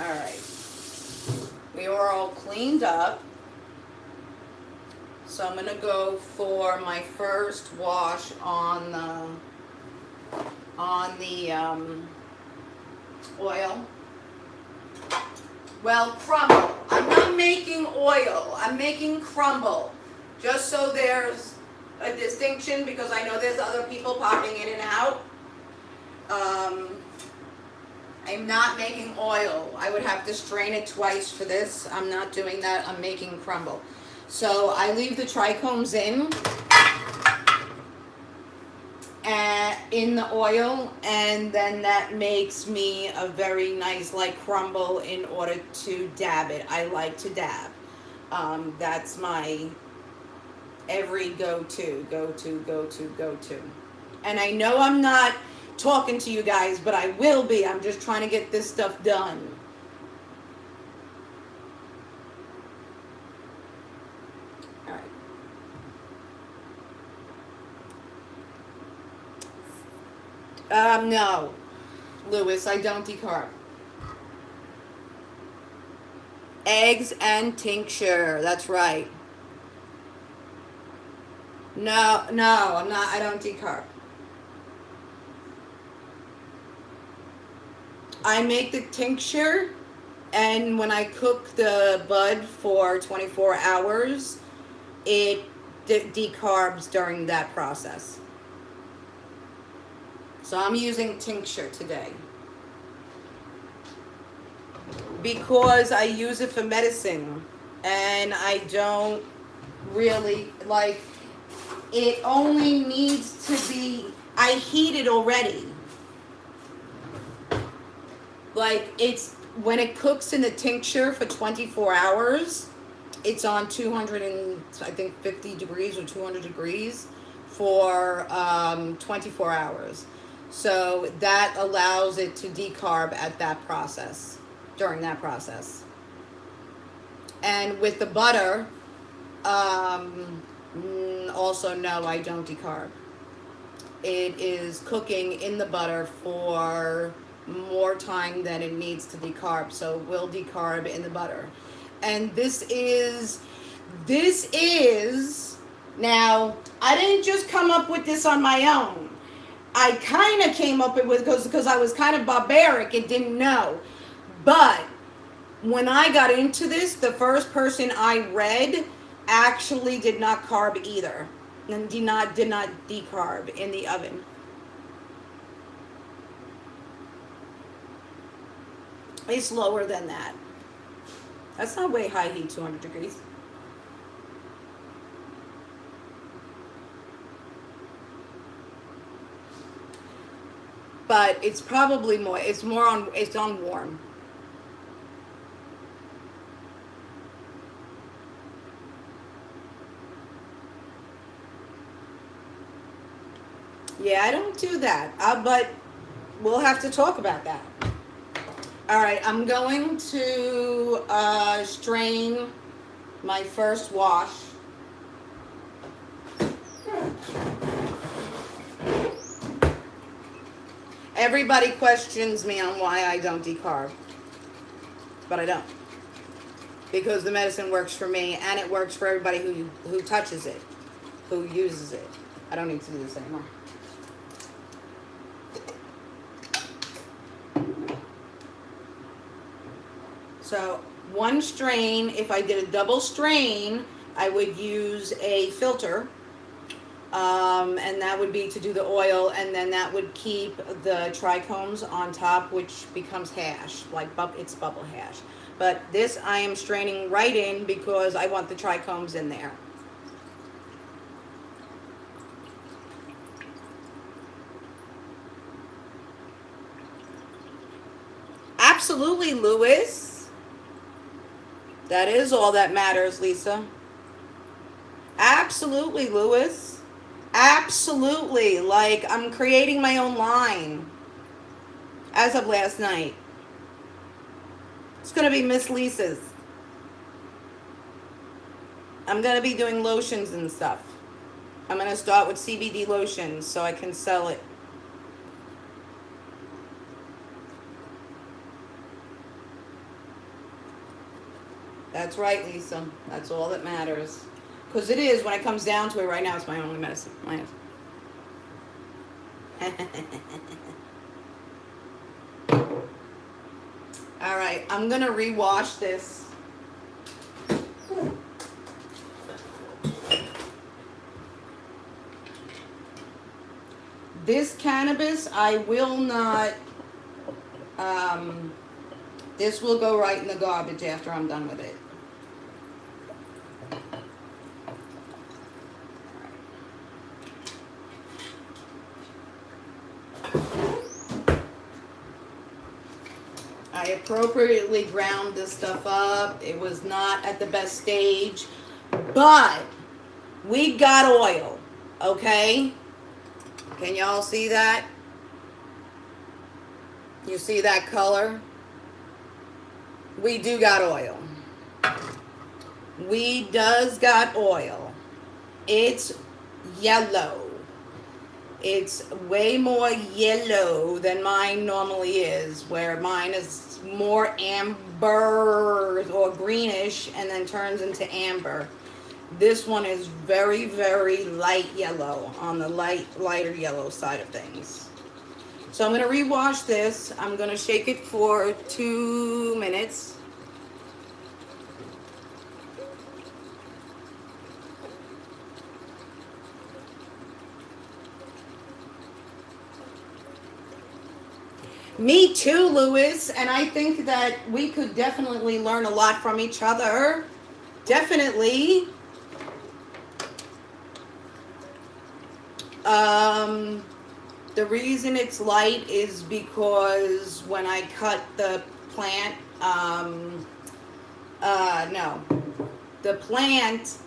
Alright, we are all cleaned up. So I'm gonna go for my first wash on the oil. Well, crumble. I'm not making oil. I'm making crumble. Just so there's a distinction, because I know there's other people popping in and out. I'm not making oil. I would have to strain it twice for this. I'm not doing that. I'm making crumble. So I leave the trichomes in the oil, and then that makes me a very nice like crumble in order to dab it. I like to dab. That's my every go-to. And I know I'm not talking to you guys, but I will be. I'm just trying to get this stuff done. All right. No, Lewis, I don't decarb. Eggs and tincture. That's right. No, I'm not. I don't decarb. I make the tincture, and when I cook the bud for 24 hours, it decarbs during that process. So I'm using tincture today because I use it for medicine, and I don't really like it. Only needs to be, I heat it already. Like, it's when it cooks in the tincture for 24 hours, it's on 200 and I think 50 degrees or 200 degrees for 24 hours. So that allows it to decarb at that process, during that process. And with the butter, also no, I don't decarb. It is cooking in the butter for more time than it needs to decarb, so we'll decarb in the butter. And this is now, I didn't just come up with this on my own. I kind of came up with it because I was kind of barbaric and didn't know. But when I got into this, the first person I read actually did not carb either, and did not decarb in the oven. It's lower than that. That's not way high heat, 200 degrees. But it's probably more, it's on warm. Yeah, I don't do that. But we'll have to talk about that. All right, I'm going to strain my first wash. Everybody questions me on why I don't decarb, but I don't. Because the medicine works for me, and it works for everybody who touches it, who uses it. I don't need to do this anymore. So one strain, if I did a double strain, I would use a filter, and that would be to do the oil, and then that would keep the trichomes on top, which becomes hash, like it's bubble hash. But this I am straining right in because I want the trichomes in there. Absolutely, Lewis. That is all that matters, Lisa. Absolutely, Lewis. Absolutely. Like, I'm creating my own line as of last night. It's going to be Miss Lisa's. I'm going to be doing lotions and stuff. I'm going to start with CBD lotions so I can sell it. That's right, Lisa. That's all that matters. Because it is, when it comes down to it, right now it's my only medicine. All right, I'm going to rewash this. This cannabis, I will not, this will go right in the garbage after I'm done with it. I appropriately ground this stuff up. It was not at the best stage, but we got oil, okay? Can y'all see that? You see that color? We do got oil. We does got oil. It's yellow. It's way more yellow than mine normally is, where mine is more amber or greenish and then turns into amber. This one is very, very light yellow, on the lighter yellow side of things. So I'm going to rewash this. I'm going to shake it for 2 minutes. Me too, Louis. And I think that we could definitely learn a lot from each other. Definitely. The reason it's light is because when I cut the plant, the plant,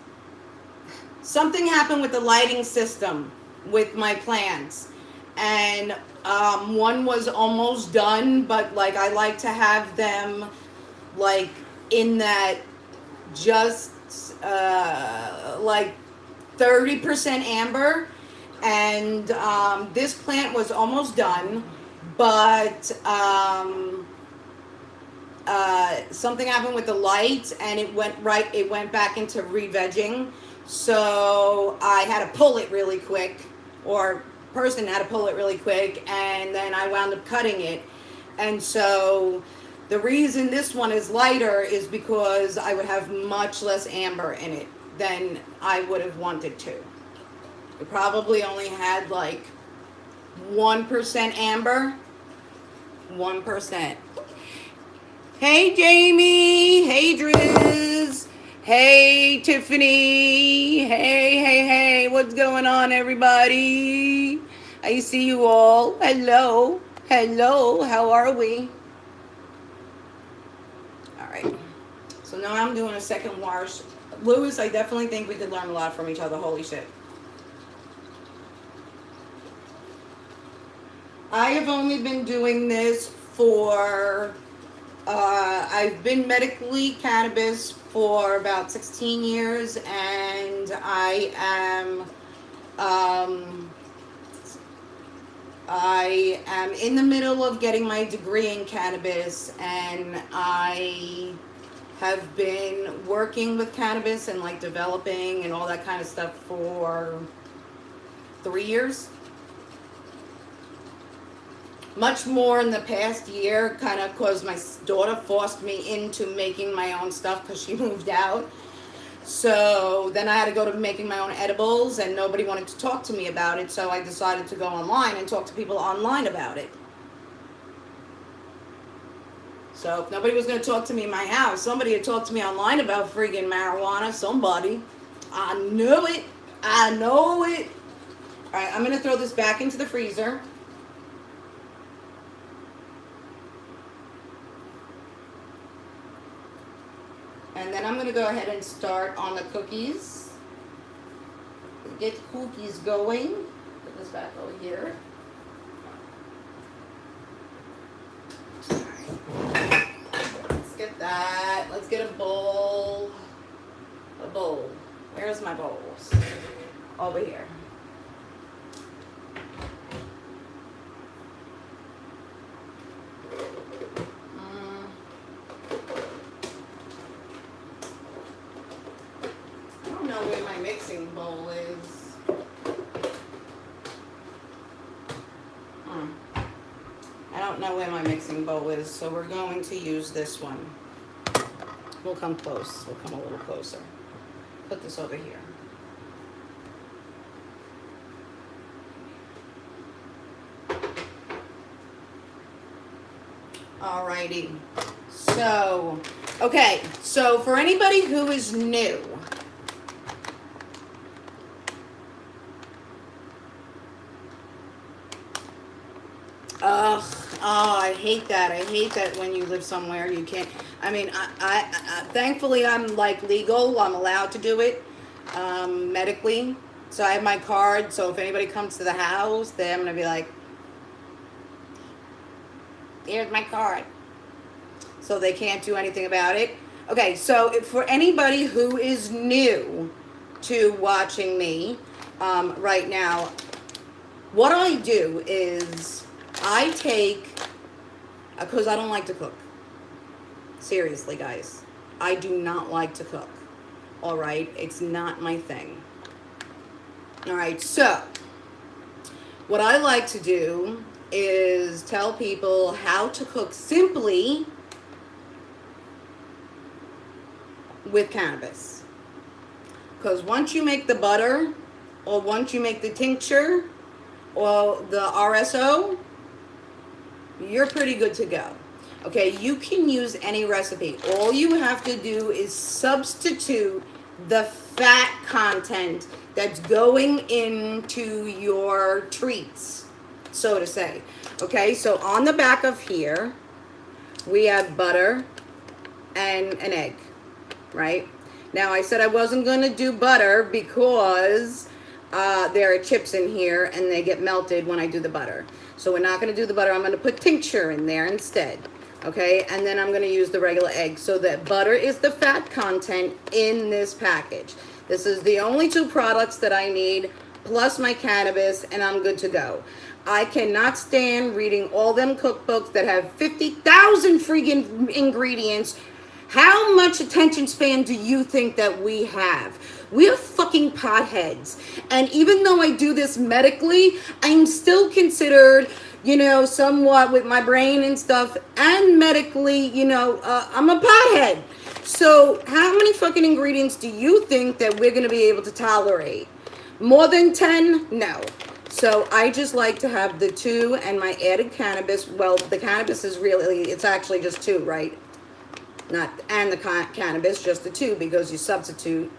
something happened with the lighting system with my plants. And one was almost done, but like I like to have them like in that just like 30% amber. And this plant was almost done, but something happened with the light, and it went back into re-vegging. So I had to pull it really quick, or person had to pull it really quick, and then I wound up cutting it. And so the reason this one is lighter is because I would have much less amber in it than I would have wanted to. It probably only had like 1% amber. 1%. Hey Jamie. Hey Driz. Hey Tiffany. Hey. What's going on, everybody? I see you all. Hello. How are we? All right. So now I'm doing a second wash. Louis, I definitely think we could learn a lot from each other. Holy shit. I have only been doing this for, I've been medically cannabis for about 16 years, and I am in the middle of getting my degree in cannabis, and I have been working with cannabis and like developing and all that kind of stuff for 3 years. Much more in the past year, kind of because my daughter forced me into making my own stuff because she moved out. So then I had to go to making my own edibles, and nobody wanted to talk to me about it. So I decided to go online and talk to people online about it. So if nobody was going to talk to me in my house, somebody had talked to me online about friggin' marijuana. Somebody. I knew it. I know it. All right, I'm going to throw this back into the freezer. And then I'm going to go ahead and start on the cookies. Get cookies going. Put this back over here. Alright. Let's get that. Let's get a bowl. A bowl. Where's my bowls? Over here. mixing bowl is. I don't know where my mixing bowl is, so we're going to use this one. We'll come close. We'll come a little closer. Put this over here. Alrighty. So, okay. So for anybody who is new, I hate that. I hate that when you live somewhere you can't. I mean, I thankfully I'm like legal. I'm allowed to do it medically. So I have my card. So if anybody comes to the house, then I'm gonna be like, here's my card. So they can't do anything about it. Okay, so for anybody who is new to watching me right now, what I do is I take, because I don't like to cook. Seriously, guys. I do not like to cook. All right? It's not my thing. All right, so what I like to do is tell people how to cook simply with cannabis. Because once you make the butter, or once you make the tincture, or the RSO, you're pretty good to go. Okay, you can use any recipe. All you have to do is substitute the fat content that's going into your treats, so to say. Okay, so on the back of here, we have butter and an egg, right? Now, I said I wasn't going to do butter because there are chips in here and they get melted when I do the butter. So we're not going to do the butter. I'm going to put tincture in there instead. Okay, and then I'm going to use the regular egg. So that butter is the fat content in this package. This is the only two products that I need, plus my cannabis, and I'm good to go. I cannot stand reading all them cookbooks that have 50,000 freaking ingredients. How much attention span do you think that we have? We're fucking potheads. And even though I do this medically, I'm still considered, you know, somewhat with my brain and stuff, and medically, you know, I'm a pothead. So how many fucking ingredients do you think that we're going to be able to tolerate? More than 10? No. So I just like to have the two and my added cannabis. Well, the cannabis is really, it's actually just two, right? Not, and the cannabis, just the two, because you substitute.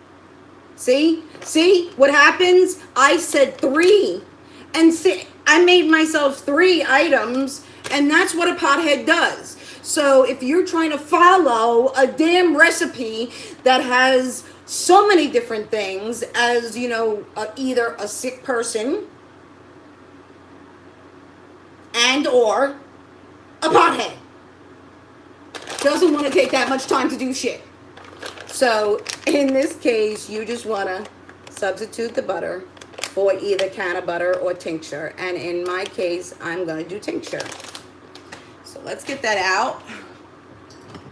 See what happens? I said 3, and see, I made myself 3 items, and that's what a pothead does. So if you're trying to follow a damn recipe that has so many different things, as you know, either a sick person and or a pothead doesn't want to take that much time to do shit. So in this case, you just want to substitute the butter for either can of butter or tincture. And in my case, I'm going to do tincture. So let's get that out.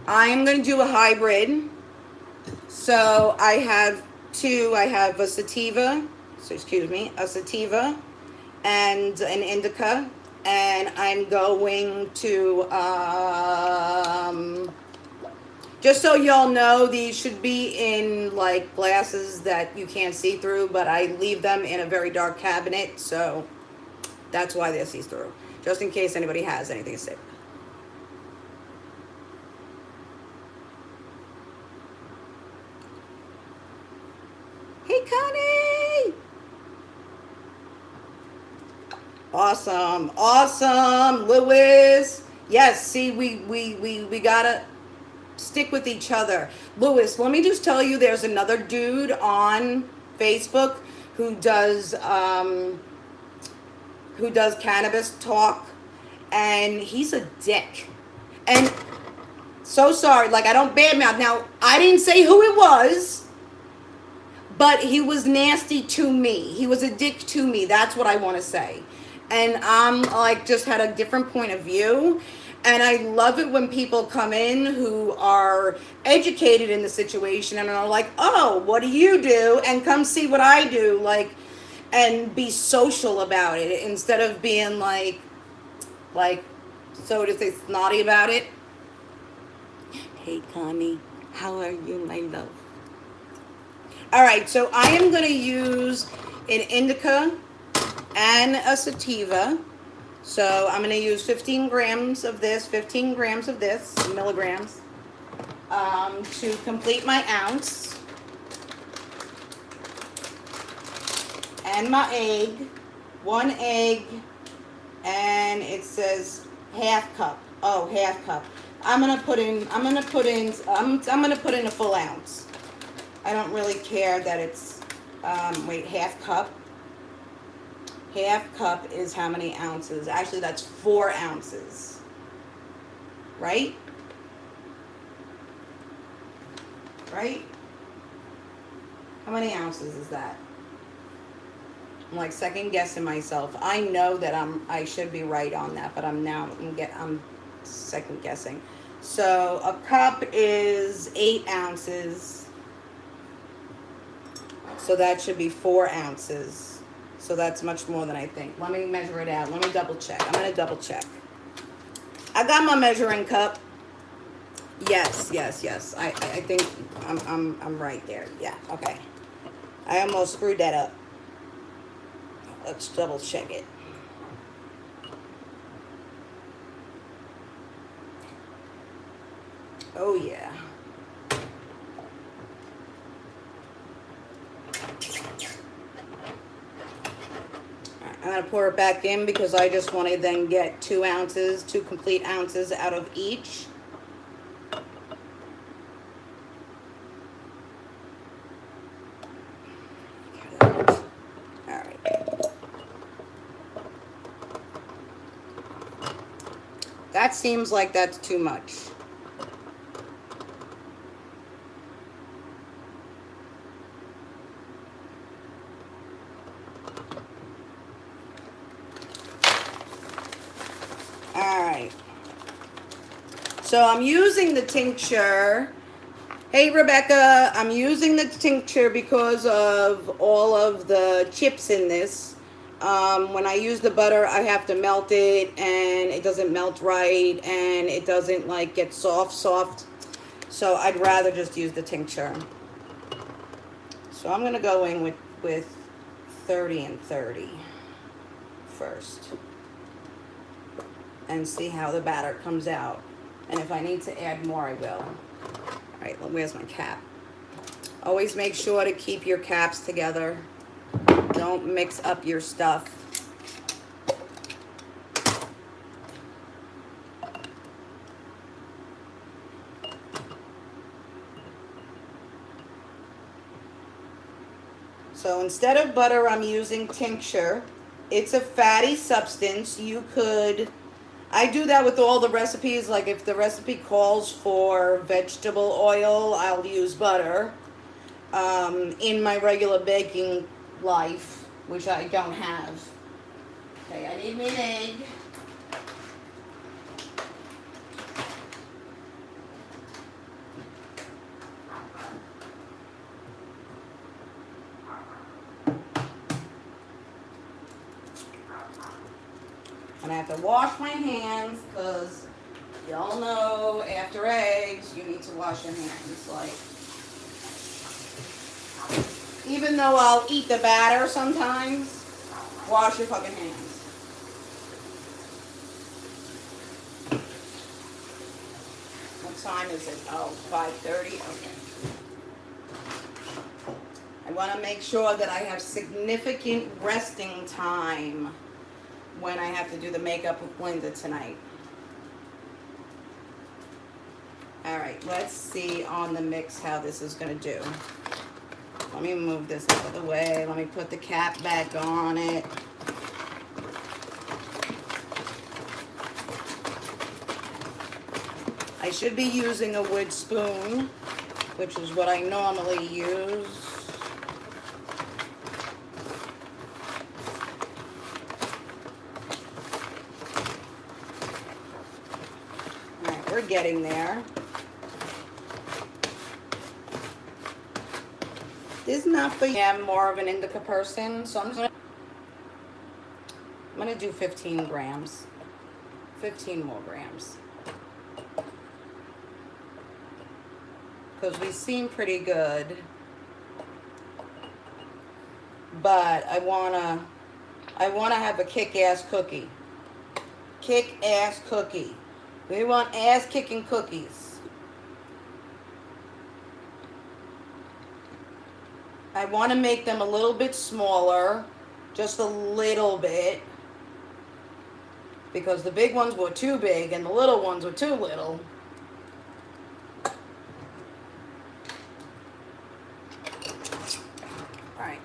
I'm going to do a hybrid. So I have two. I have a sativa, a sativa and an indica. And I'm going to, just so y'all know, these should be in like glasses that you can't see through, but I leave them in a very dark cabinet, so that's why they're see-through, just in case anybody has anything to say. Hey, Connie! Awesome, Lewis. Yes, see, we gotta stick with each other. Lewis, let me just tell you, there's another dude on Facebook who does Cannabis Talk, and he's a dick. And so sorry, like, I don't badmouth. Now, I didn't say who it was, but he was nasty to me. He was a dick to me. That's what I want to say. And I'm like, just had a different point of view. And I love it when people come in who are educated in the situation and are like, oh, what do you do? And come see what I do. Like, and be social about it instead of being like, so to say, snotty about it. Hey, Connie, how are you, my love? All right, so I am going to use an indica and a sativa. So I'm going to use 15 grams of this, 15 grams of this, milligrams, to complete my ounce. And my egg, 1 egg, and it says half cup. Oh, half cup. I'm gonna put in a full ounce. I don't really care that it's, wait, half cup. Half cup is how many ounces? Actually, that's 4 ounces. Right? Right? How many ounces is that? I'm like second guessing myself. I know that I should be right on that, but I'm second guessing. So a cup is 8 ounces. So that should be 4 ounces. So that's much more than I think. Let me measure it out. Let me double check. I'm gonna double check. I got my measuring cup. Yes. I think I'm right there. Yeah. Okay. I almost screwed that up. Let's double check it. Oh yeah. I'm going to pour it back in because I just want to then get 2 ounces, 2 complete ounces out of each. All right. That seems like that's too much. So I'm using the tincture. Hey, Rebecca, I'm using the tincture because of all of the chips in this. When I use the butter, I have to melt it, and it doesn't melt right, and it doesn't like get soft. So I'd rather just use the tincture. So I'm going to go in with 30 and 30 first and see how the batter comes out. And if I need to add more, I will. All right, well, where's my cap? Always make sure to keep your caps together. Don't mix up your stuff. So instead of butter, I'm using tincture. It's a fatty substance. You could... I do that with all the recipes. Like if the recipe calls for vegetable oil, I'll use butter. In my regular baking life, which I don't have. Okay, I need me an egg. And I have to wash my hands because y'all know after eggs you need to wash your hands. Like, even though I'll eat the batter sometimes, wash your fucking hands. What time is it? Oh, 5:30? Okay. I want to make sure that I have significant resting time when I have to do the makeup with Linda tonight. All right, let's see on the mix how this is going to do. Let me move this out of the way. Let me put the cap back on it. I should be using a wood spoon, which is what I normally use. we're getting there. This is not for you. I'm more of an indica person, so I'm gonna do 15 grams. 15 more grams. Because we seem pretty good. But I wanna have a kick-ass cookie. Kick-ass cookie. We want ass-kicking cookies. I want to make them a little bit smaller, just a little bit, because the big ones were too big and the little ones were too little. All right,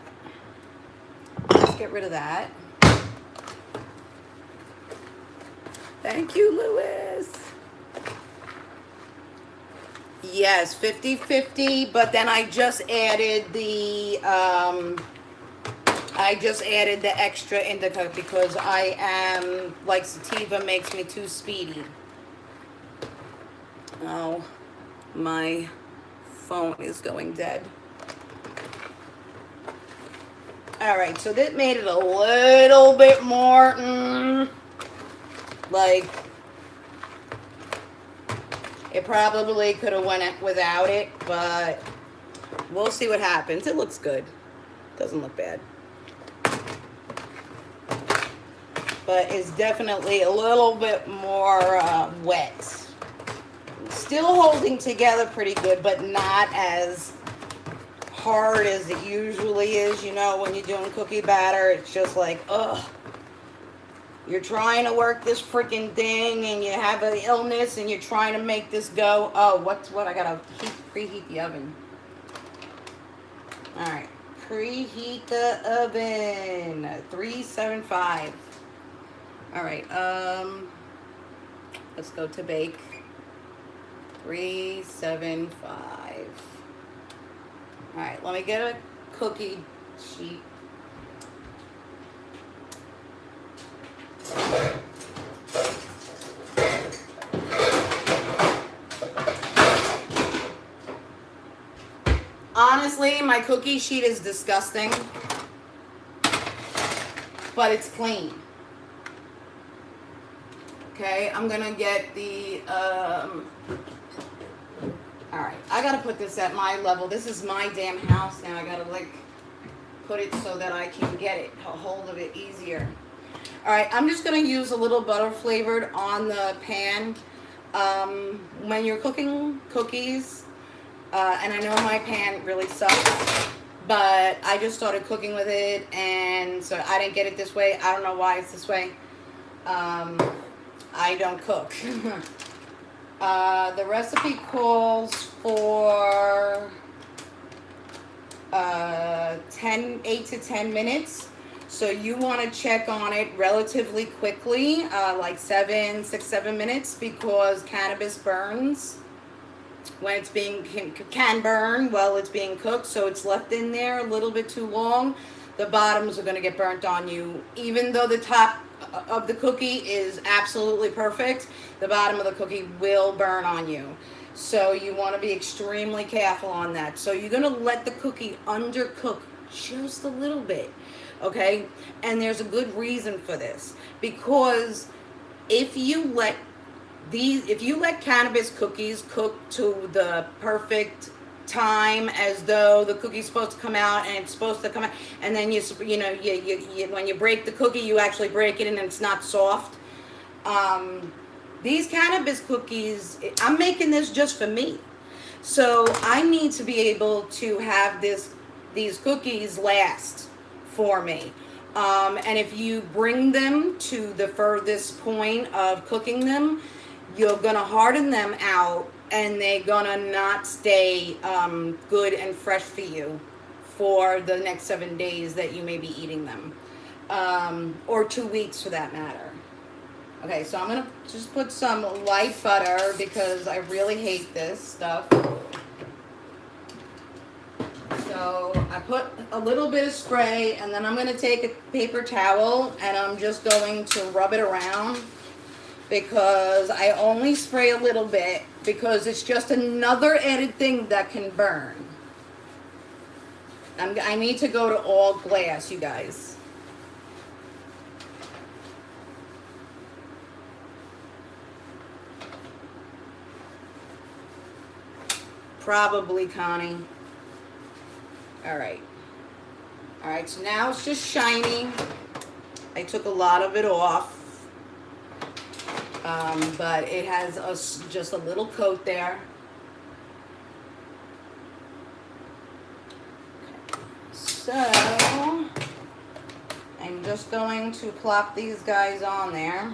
let's get rid of that. Thank you, Lewis. Yes, 50-50, but then I just added the extra indica because I am, like, sativa makes me too speedy. Oh, my phone is going dead. All right, so that made it a little bit more, like, it probably could have went without it, but we'll see what happens. It looks good. Doesn't look bad. But it's definitely a little bit more wet. Still holding together pretty good, but not as hard as it usually is. You know, when you're doing cookie batter, it's just like, ugh. You're trying to work this freaking thing and you have an illness and you're trying to make this go. Oh, what? I gotta preheat the oven. All right, preheat the oven. 375. All right, let's go to bake. 375. All right, let me get a cookie sheet. Honestly, my cookie sheet is disgusting, but it's clean. Okay, I'm gonna get the, all right, I gotta put this at my level. This is my damn house now. I gotta, like, put it so that I can get it, a hold of it easier. All right, I'm just gonna use a little butter flavored on the pan. When you're cooking cookies, and I know my pan really sucks, but I just started cooking with it, and so I didn't get it this way. I don't know why it's this way. I don't cook. The recipe calls for 8 to 10 minutes. So you want to check on it relatively quickly, like 6-7 minutes, because cannabis burns when it's can burn while it's being cooked. So it's left in there a little bit too long. The bottoms are going to get burnt on you. Even though the top of the cookie is absolutely perfect, the bottom of the cookie will burn on you. So you want to be extremely careful on that. So you're going to let the cookie undercook just a little bit. Okay, and there's a good reason for this, because if you let cannabis cookies cook to the perfect time, as though the cookie's supposed to come out and it's supposed to come out, and then you when you break the cookie, you actually break it and it's not soft. These cannabis cookies, I'm making this just for me, so I need to be able to have these cookies last for me. And if you bring them to the furthest point of cooking them, you're gonna harden them out, and they're gonna not stay good and fresh for you for the next 7 days that you may be eating them, or 2 weeks for that matter. Okay, so I'm gonna just put some light butter because I really hate this stuff. So I put a little bit of spray, and then I'm going to take a paper towel and I'm just going to rub it around because I only spray a little bit because it's just another added thing that can burn. I need to go to all glass, you guys. Probably, Connie. All right. All right, so now it's just shiny. I took a lot of it off. But it has just a little coat there. Okay. So I'm just going to plop these guys on there.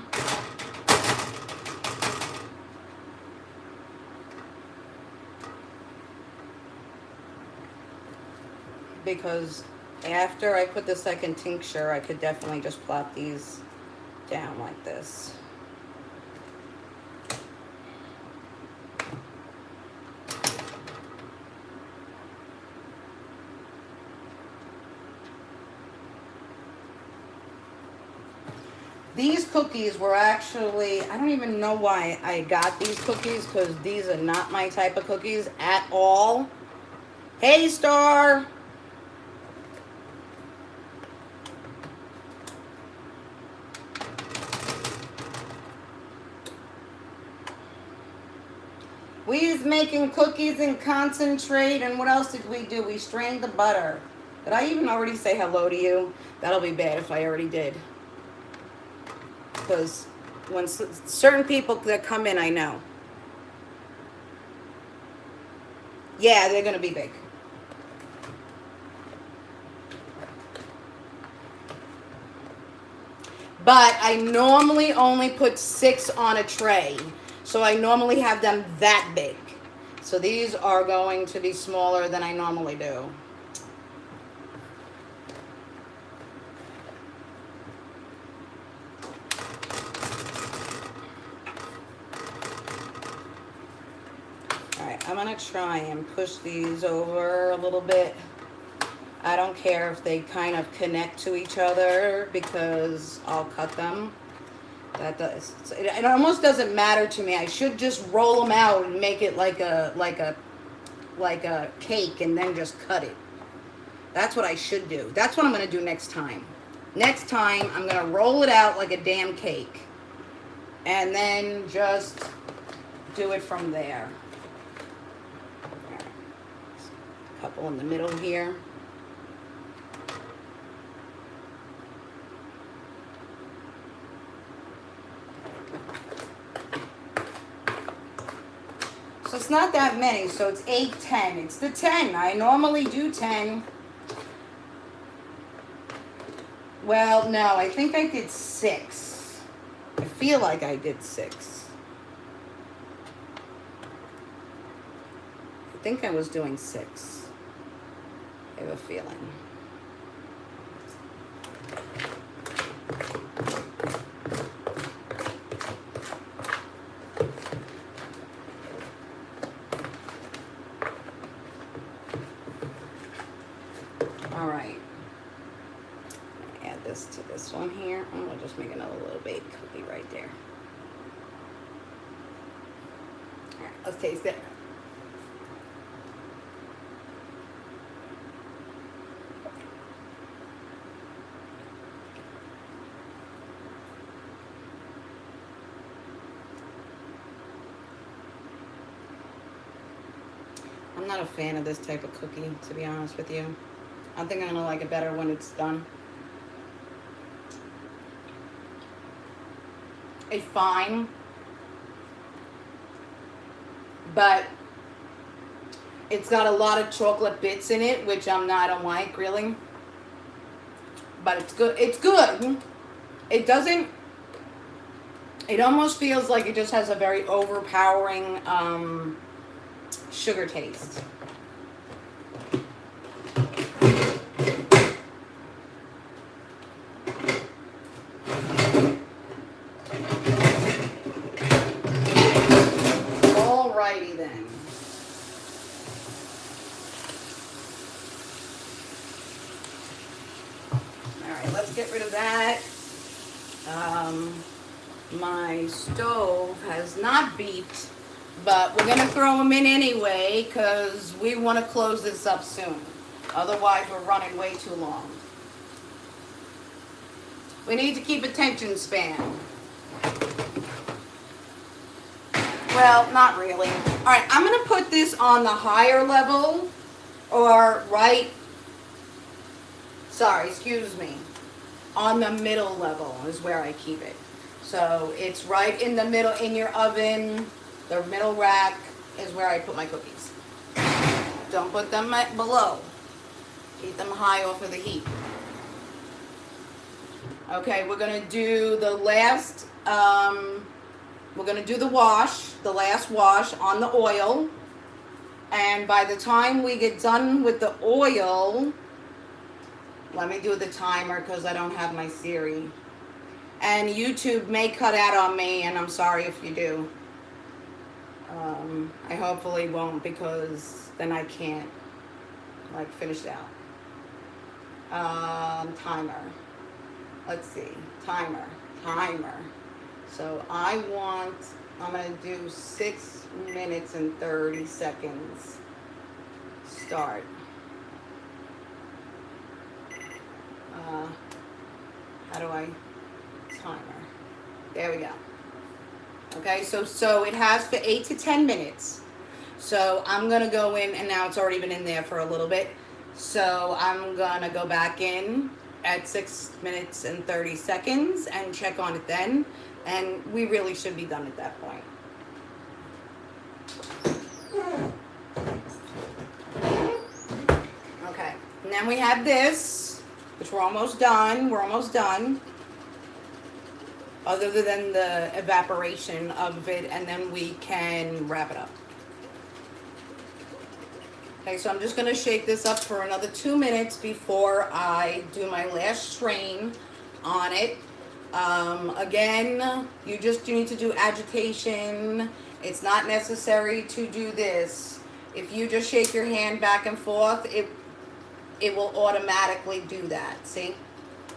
Because after I put the second tincture, I could definitely just plop these down like this. These cookies were actually, I don't even know why I got these cookies, because these are not my type of cookies at all. Hey, Star! We was making cookies and concentrate, and what else did we do? We strained the butter. Did I even already say hello to you? That'll be bad if I already did. Because when certain people that come in, I know. Yeah, they're going to be big. But I normally only put 6 on a tray. So I normally have them that big. So these are going to be smaller than I normally do. Alright, I'm going to try and push these over a little bit. I don't care if they kind of connect to each other because I'll cut them. That does. It almost doesn't matter to me. I should just roll them out and make it like a cake and then just cut it. That's what I should do. That's what I'm going to do next time. Next time, I'm going to roll it out like a damn cake. And then just do it from there. A couple in the middle here. So it's not that many, so it's 8, 10. It's the 10. I normally do 10. Well, no, I think I did 6. I feel like I did 6. I think I was doing 6. I have a feeling. All right. Add this to this one here. I'm going to just make another little baked cookie right there. All right, let's taste it. I'm not a fan of this type of cookie, to be honest with you. I think I'm going to like it better when it's done. It's fine. But it's got a lot of chocolate bits in it, which I don't like, really. But it's good. It's good. It doesn't... It almost feels like it just has a very overpowering sugar taste. Alrighty then. Alright, let's get rid of that. My My stove has not beeped, but we're gonna throw them in anyway because we want to close this up soon. Otherwise, we're running way too long. We need to keep attention span. Well, not really. All right, I'm gonna put this on the higher level, or excuse me, on the middle level is where I keep it. So it's right in the middle in your oven. The middle rack is where I put my cookies. Don't put them below. Keep them high off of the heat. Okay, we're gonna do the last, we're gonna do the last wash on the oil. And by the time we get done with the oil, let me do the timer because I don't have my Siri. And YouTube may cut out on me, and I'm sorry if you do. I hopefully won't, because then I can't finish it out. Timer. Let's see. Timer. So I'm going to do 6 minutes and 30 seconds. Start. How do I timer? There we go. Okay, so it has for 8 to 10 minutes. So I'm going to go in, and now it's already been in there for a little bit. So I'm going to go back in at 6 minutes and 30 seconds and check on it then. And we really should be done at that point. Okay, and then we have this, which we're almost done. Other than the evaporation of it, and then we can wrap it up. Okay, so I'm just going to shake this up for another 2 minutes before I do my last strain on it. Again, you need to do agitation. It's not necessary to do this. If you just shake your hand back and forth, it will automatically do that. See?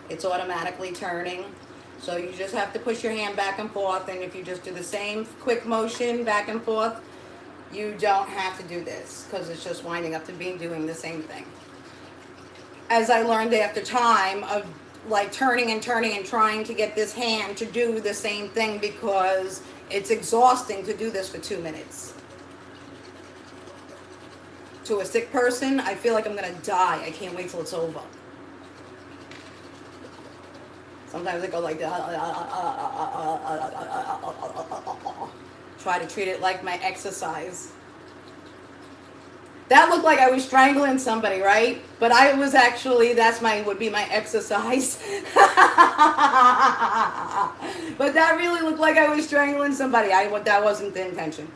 It's automatically turning. So you just have to push your hand back and forth, and if you just do the same quick motion back and forth, you don't have to do this, because it's just winding up to doing the same thing. As I learned after time of turning and trying to get this hand to do the same thing, because it's exhausting to do this for 2 minutes. To a sick person, I feel like I'm going to die. I can't wait till it's over. Sometimes I go like that. Try to treat it like my exercise. That looked like I was strangling somebody, right? But I was actually, would be my exercise. But that really looked like I was strangling somebody. That wasn't the intention.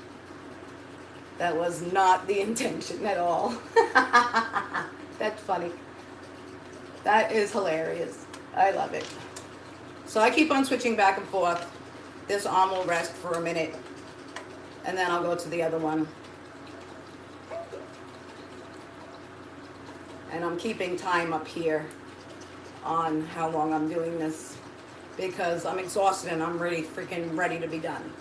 That was not the intention at all. That's funny. That is hilarious. I love it. So I keep on switching back and forth. This arm will rest for a minute, and then I'll go to the other one. And I'm keeping time up here on how long I'm doing this, because I'm exhausted and I'm freaking ready to be done.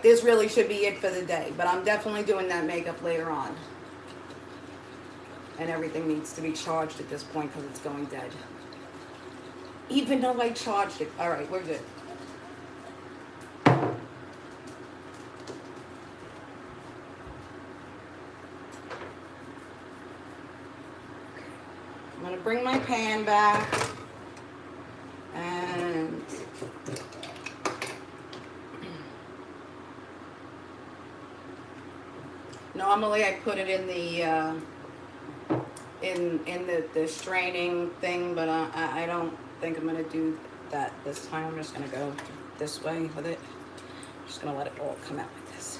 This really should be it for the day, but I'm definitely doing that makeup later on. And everything needs to be charged at this point because it's going dead. Even though I charged it. All right, we're good. I'm going to bring my pan back. And normally I put it in the the straining thing, but I don't think I'm going to do that this time. I'm just going to go this way with it. I'm just going to let it all come out like this.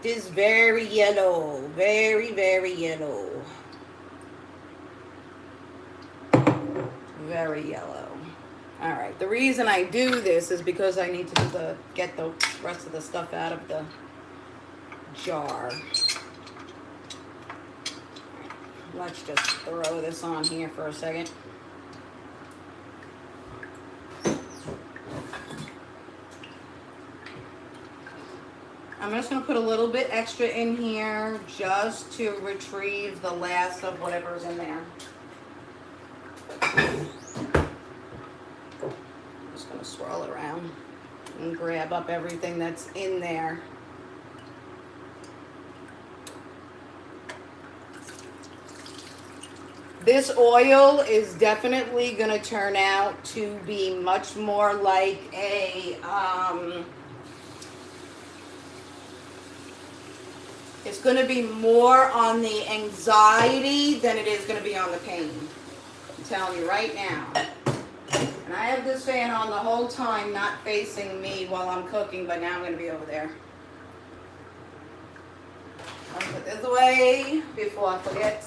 It is very yellow. Very, very yellow. Very yellow. All right. The reason I do this is because I need to get the rest of the stuff out of the jar. Let's just throw this on here for a second. I'm just going to put a little bit extra in here just to retrieve the last of whatever's in there. Just going to swirl it around and grab up everything that's in there. This oil is definitely going to turn out to be much more like a, it's going to be more on the anxiety than it is going to be on the pain. I'm telling you right now. And I have this fan on the whole time, not facing me while I'm cooking, but now I'm going to be over there. I'll put this away before I forget.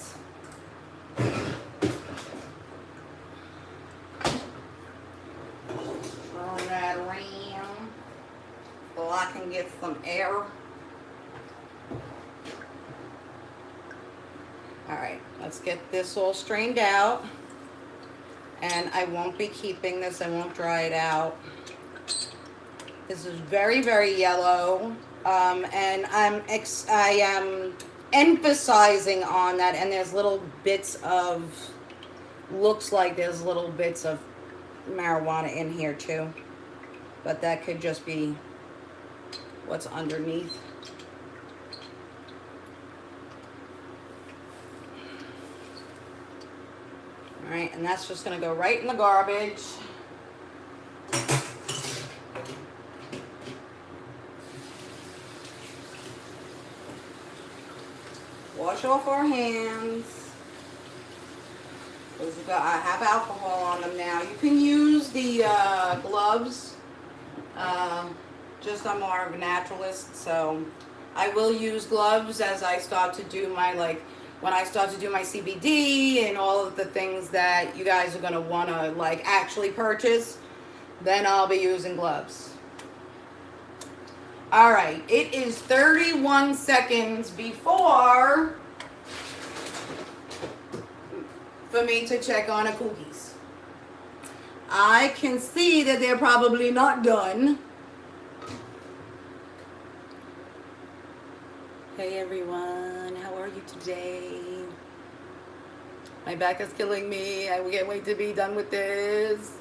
Turn that around so I can get some air. Alright, let's get this all strained out. And I won't be keeping this, I won't dry it out. This is very, very yellow. And I am emphasizing on that, and there's little bits of, looks like there's little bits of marijuana in here too. But that could just be what's underneath. Alright, and that's just going to go right in the garbage. Wash off our hands. Because I have alcohol on them now. You can use the gloves. Just I'm more of a naturalist, so I will use gloves as I start to do my, like, when I start to do my CBD and all of the things that you guys are going to want to, like, actually purchase, then I'll be using gloves. All right, it is 31 seconds before for me to check on the cookies. I can see that they're probably not done. Hey everyone, how are you today? My back is killing me. I can't wait to be done with this.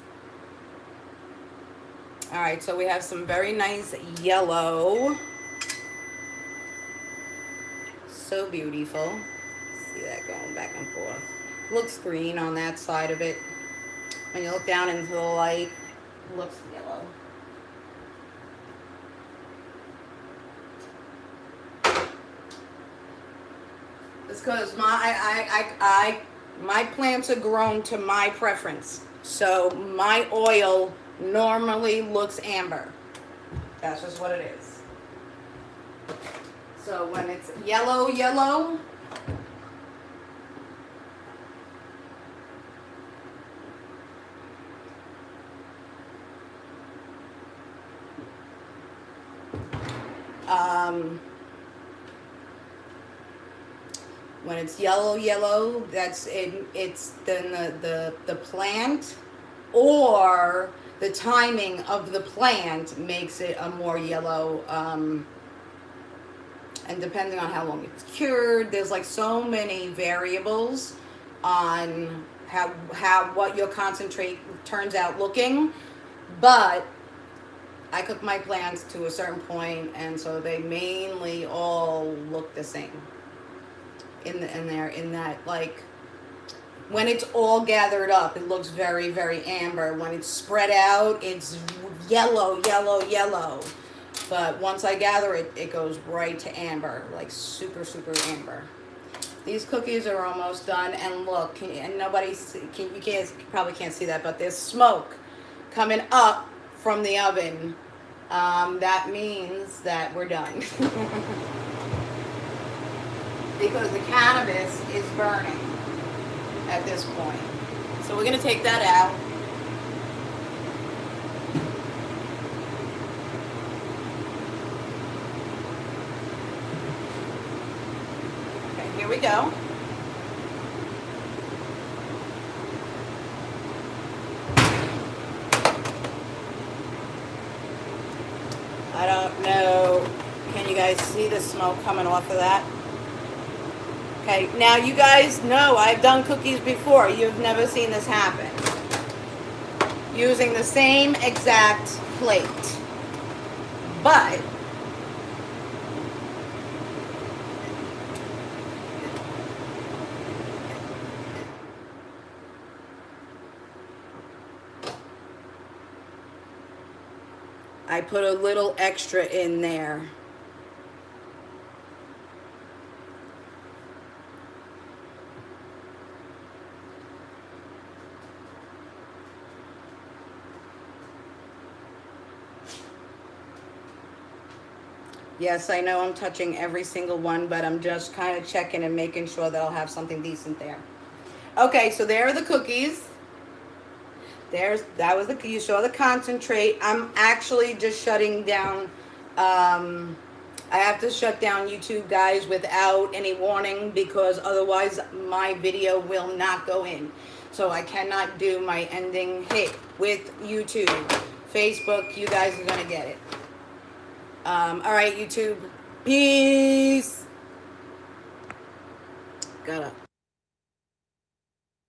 Alright, so we have some very nice yellow. So beautiful. See that going back and forth. Looks green on that side of it. When you look down into the light, it looks yellow. It's because my plants are grown to my preference. So my oil normally looks amber. That's just what it is. So when it's yellow, when it's yellow, that's it. It's then the plant or the timing of the plant makes it a more yellow. And depending on how long it's cured, there's like so many variables on how what your concentrate turns out looking. But I cook my plants to a certain point, and so they mainly all look the same. In that, like, when it's all gathered up, it looks very, very amber. When it's spread out, it's yellow. But once I gather it, it goes right to amber, like super, super amber. These cookies are almost done, and look, and you probably can't see that, but there's smoke coming up from the oven. That means that we're done. Because the cannabis is burning at this point. So we're going to take that out. here we go. I don't know. Can you guys see the smoke coming off of that? Okay, now you guys know I've done cookies before. You've never seen this happen. Using the same exact plate. But I put a little extra in there. Yes, I know I'm touching every single one, but I'm just kind of checking and making sure that I'll have something decent there. Okay, so there are the cookies. You saw the concentrate. I'm actually just shutting down. I have to shut down YouTube, guys, without any warning, because otherwise my video will not go in. So I cannot do my ending hit with YouTube. Facebook, you guys are gonna get it. All right, YouTube. Peace. Gotta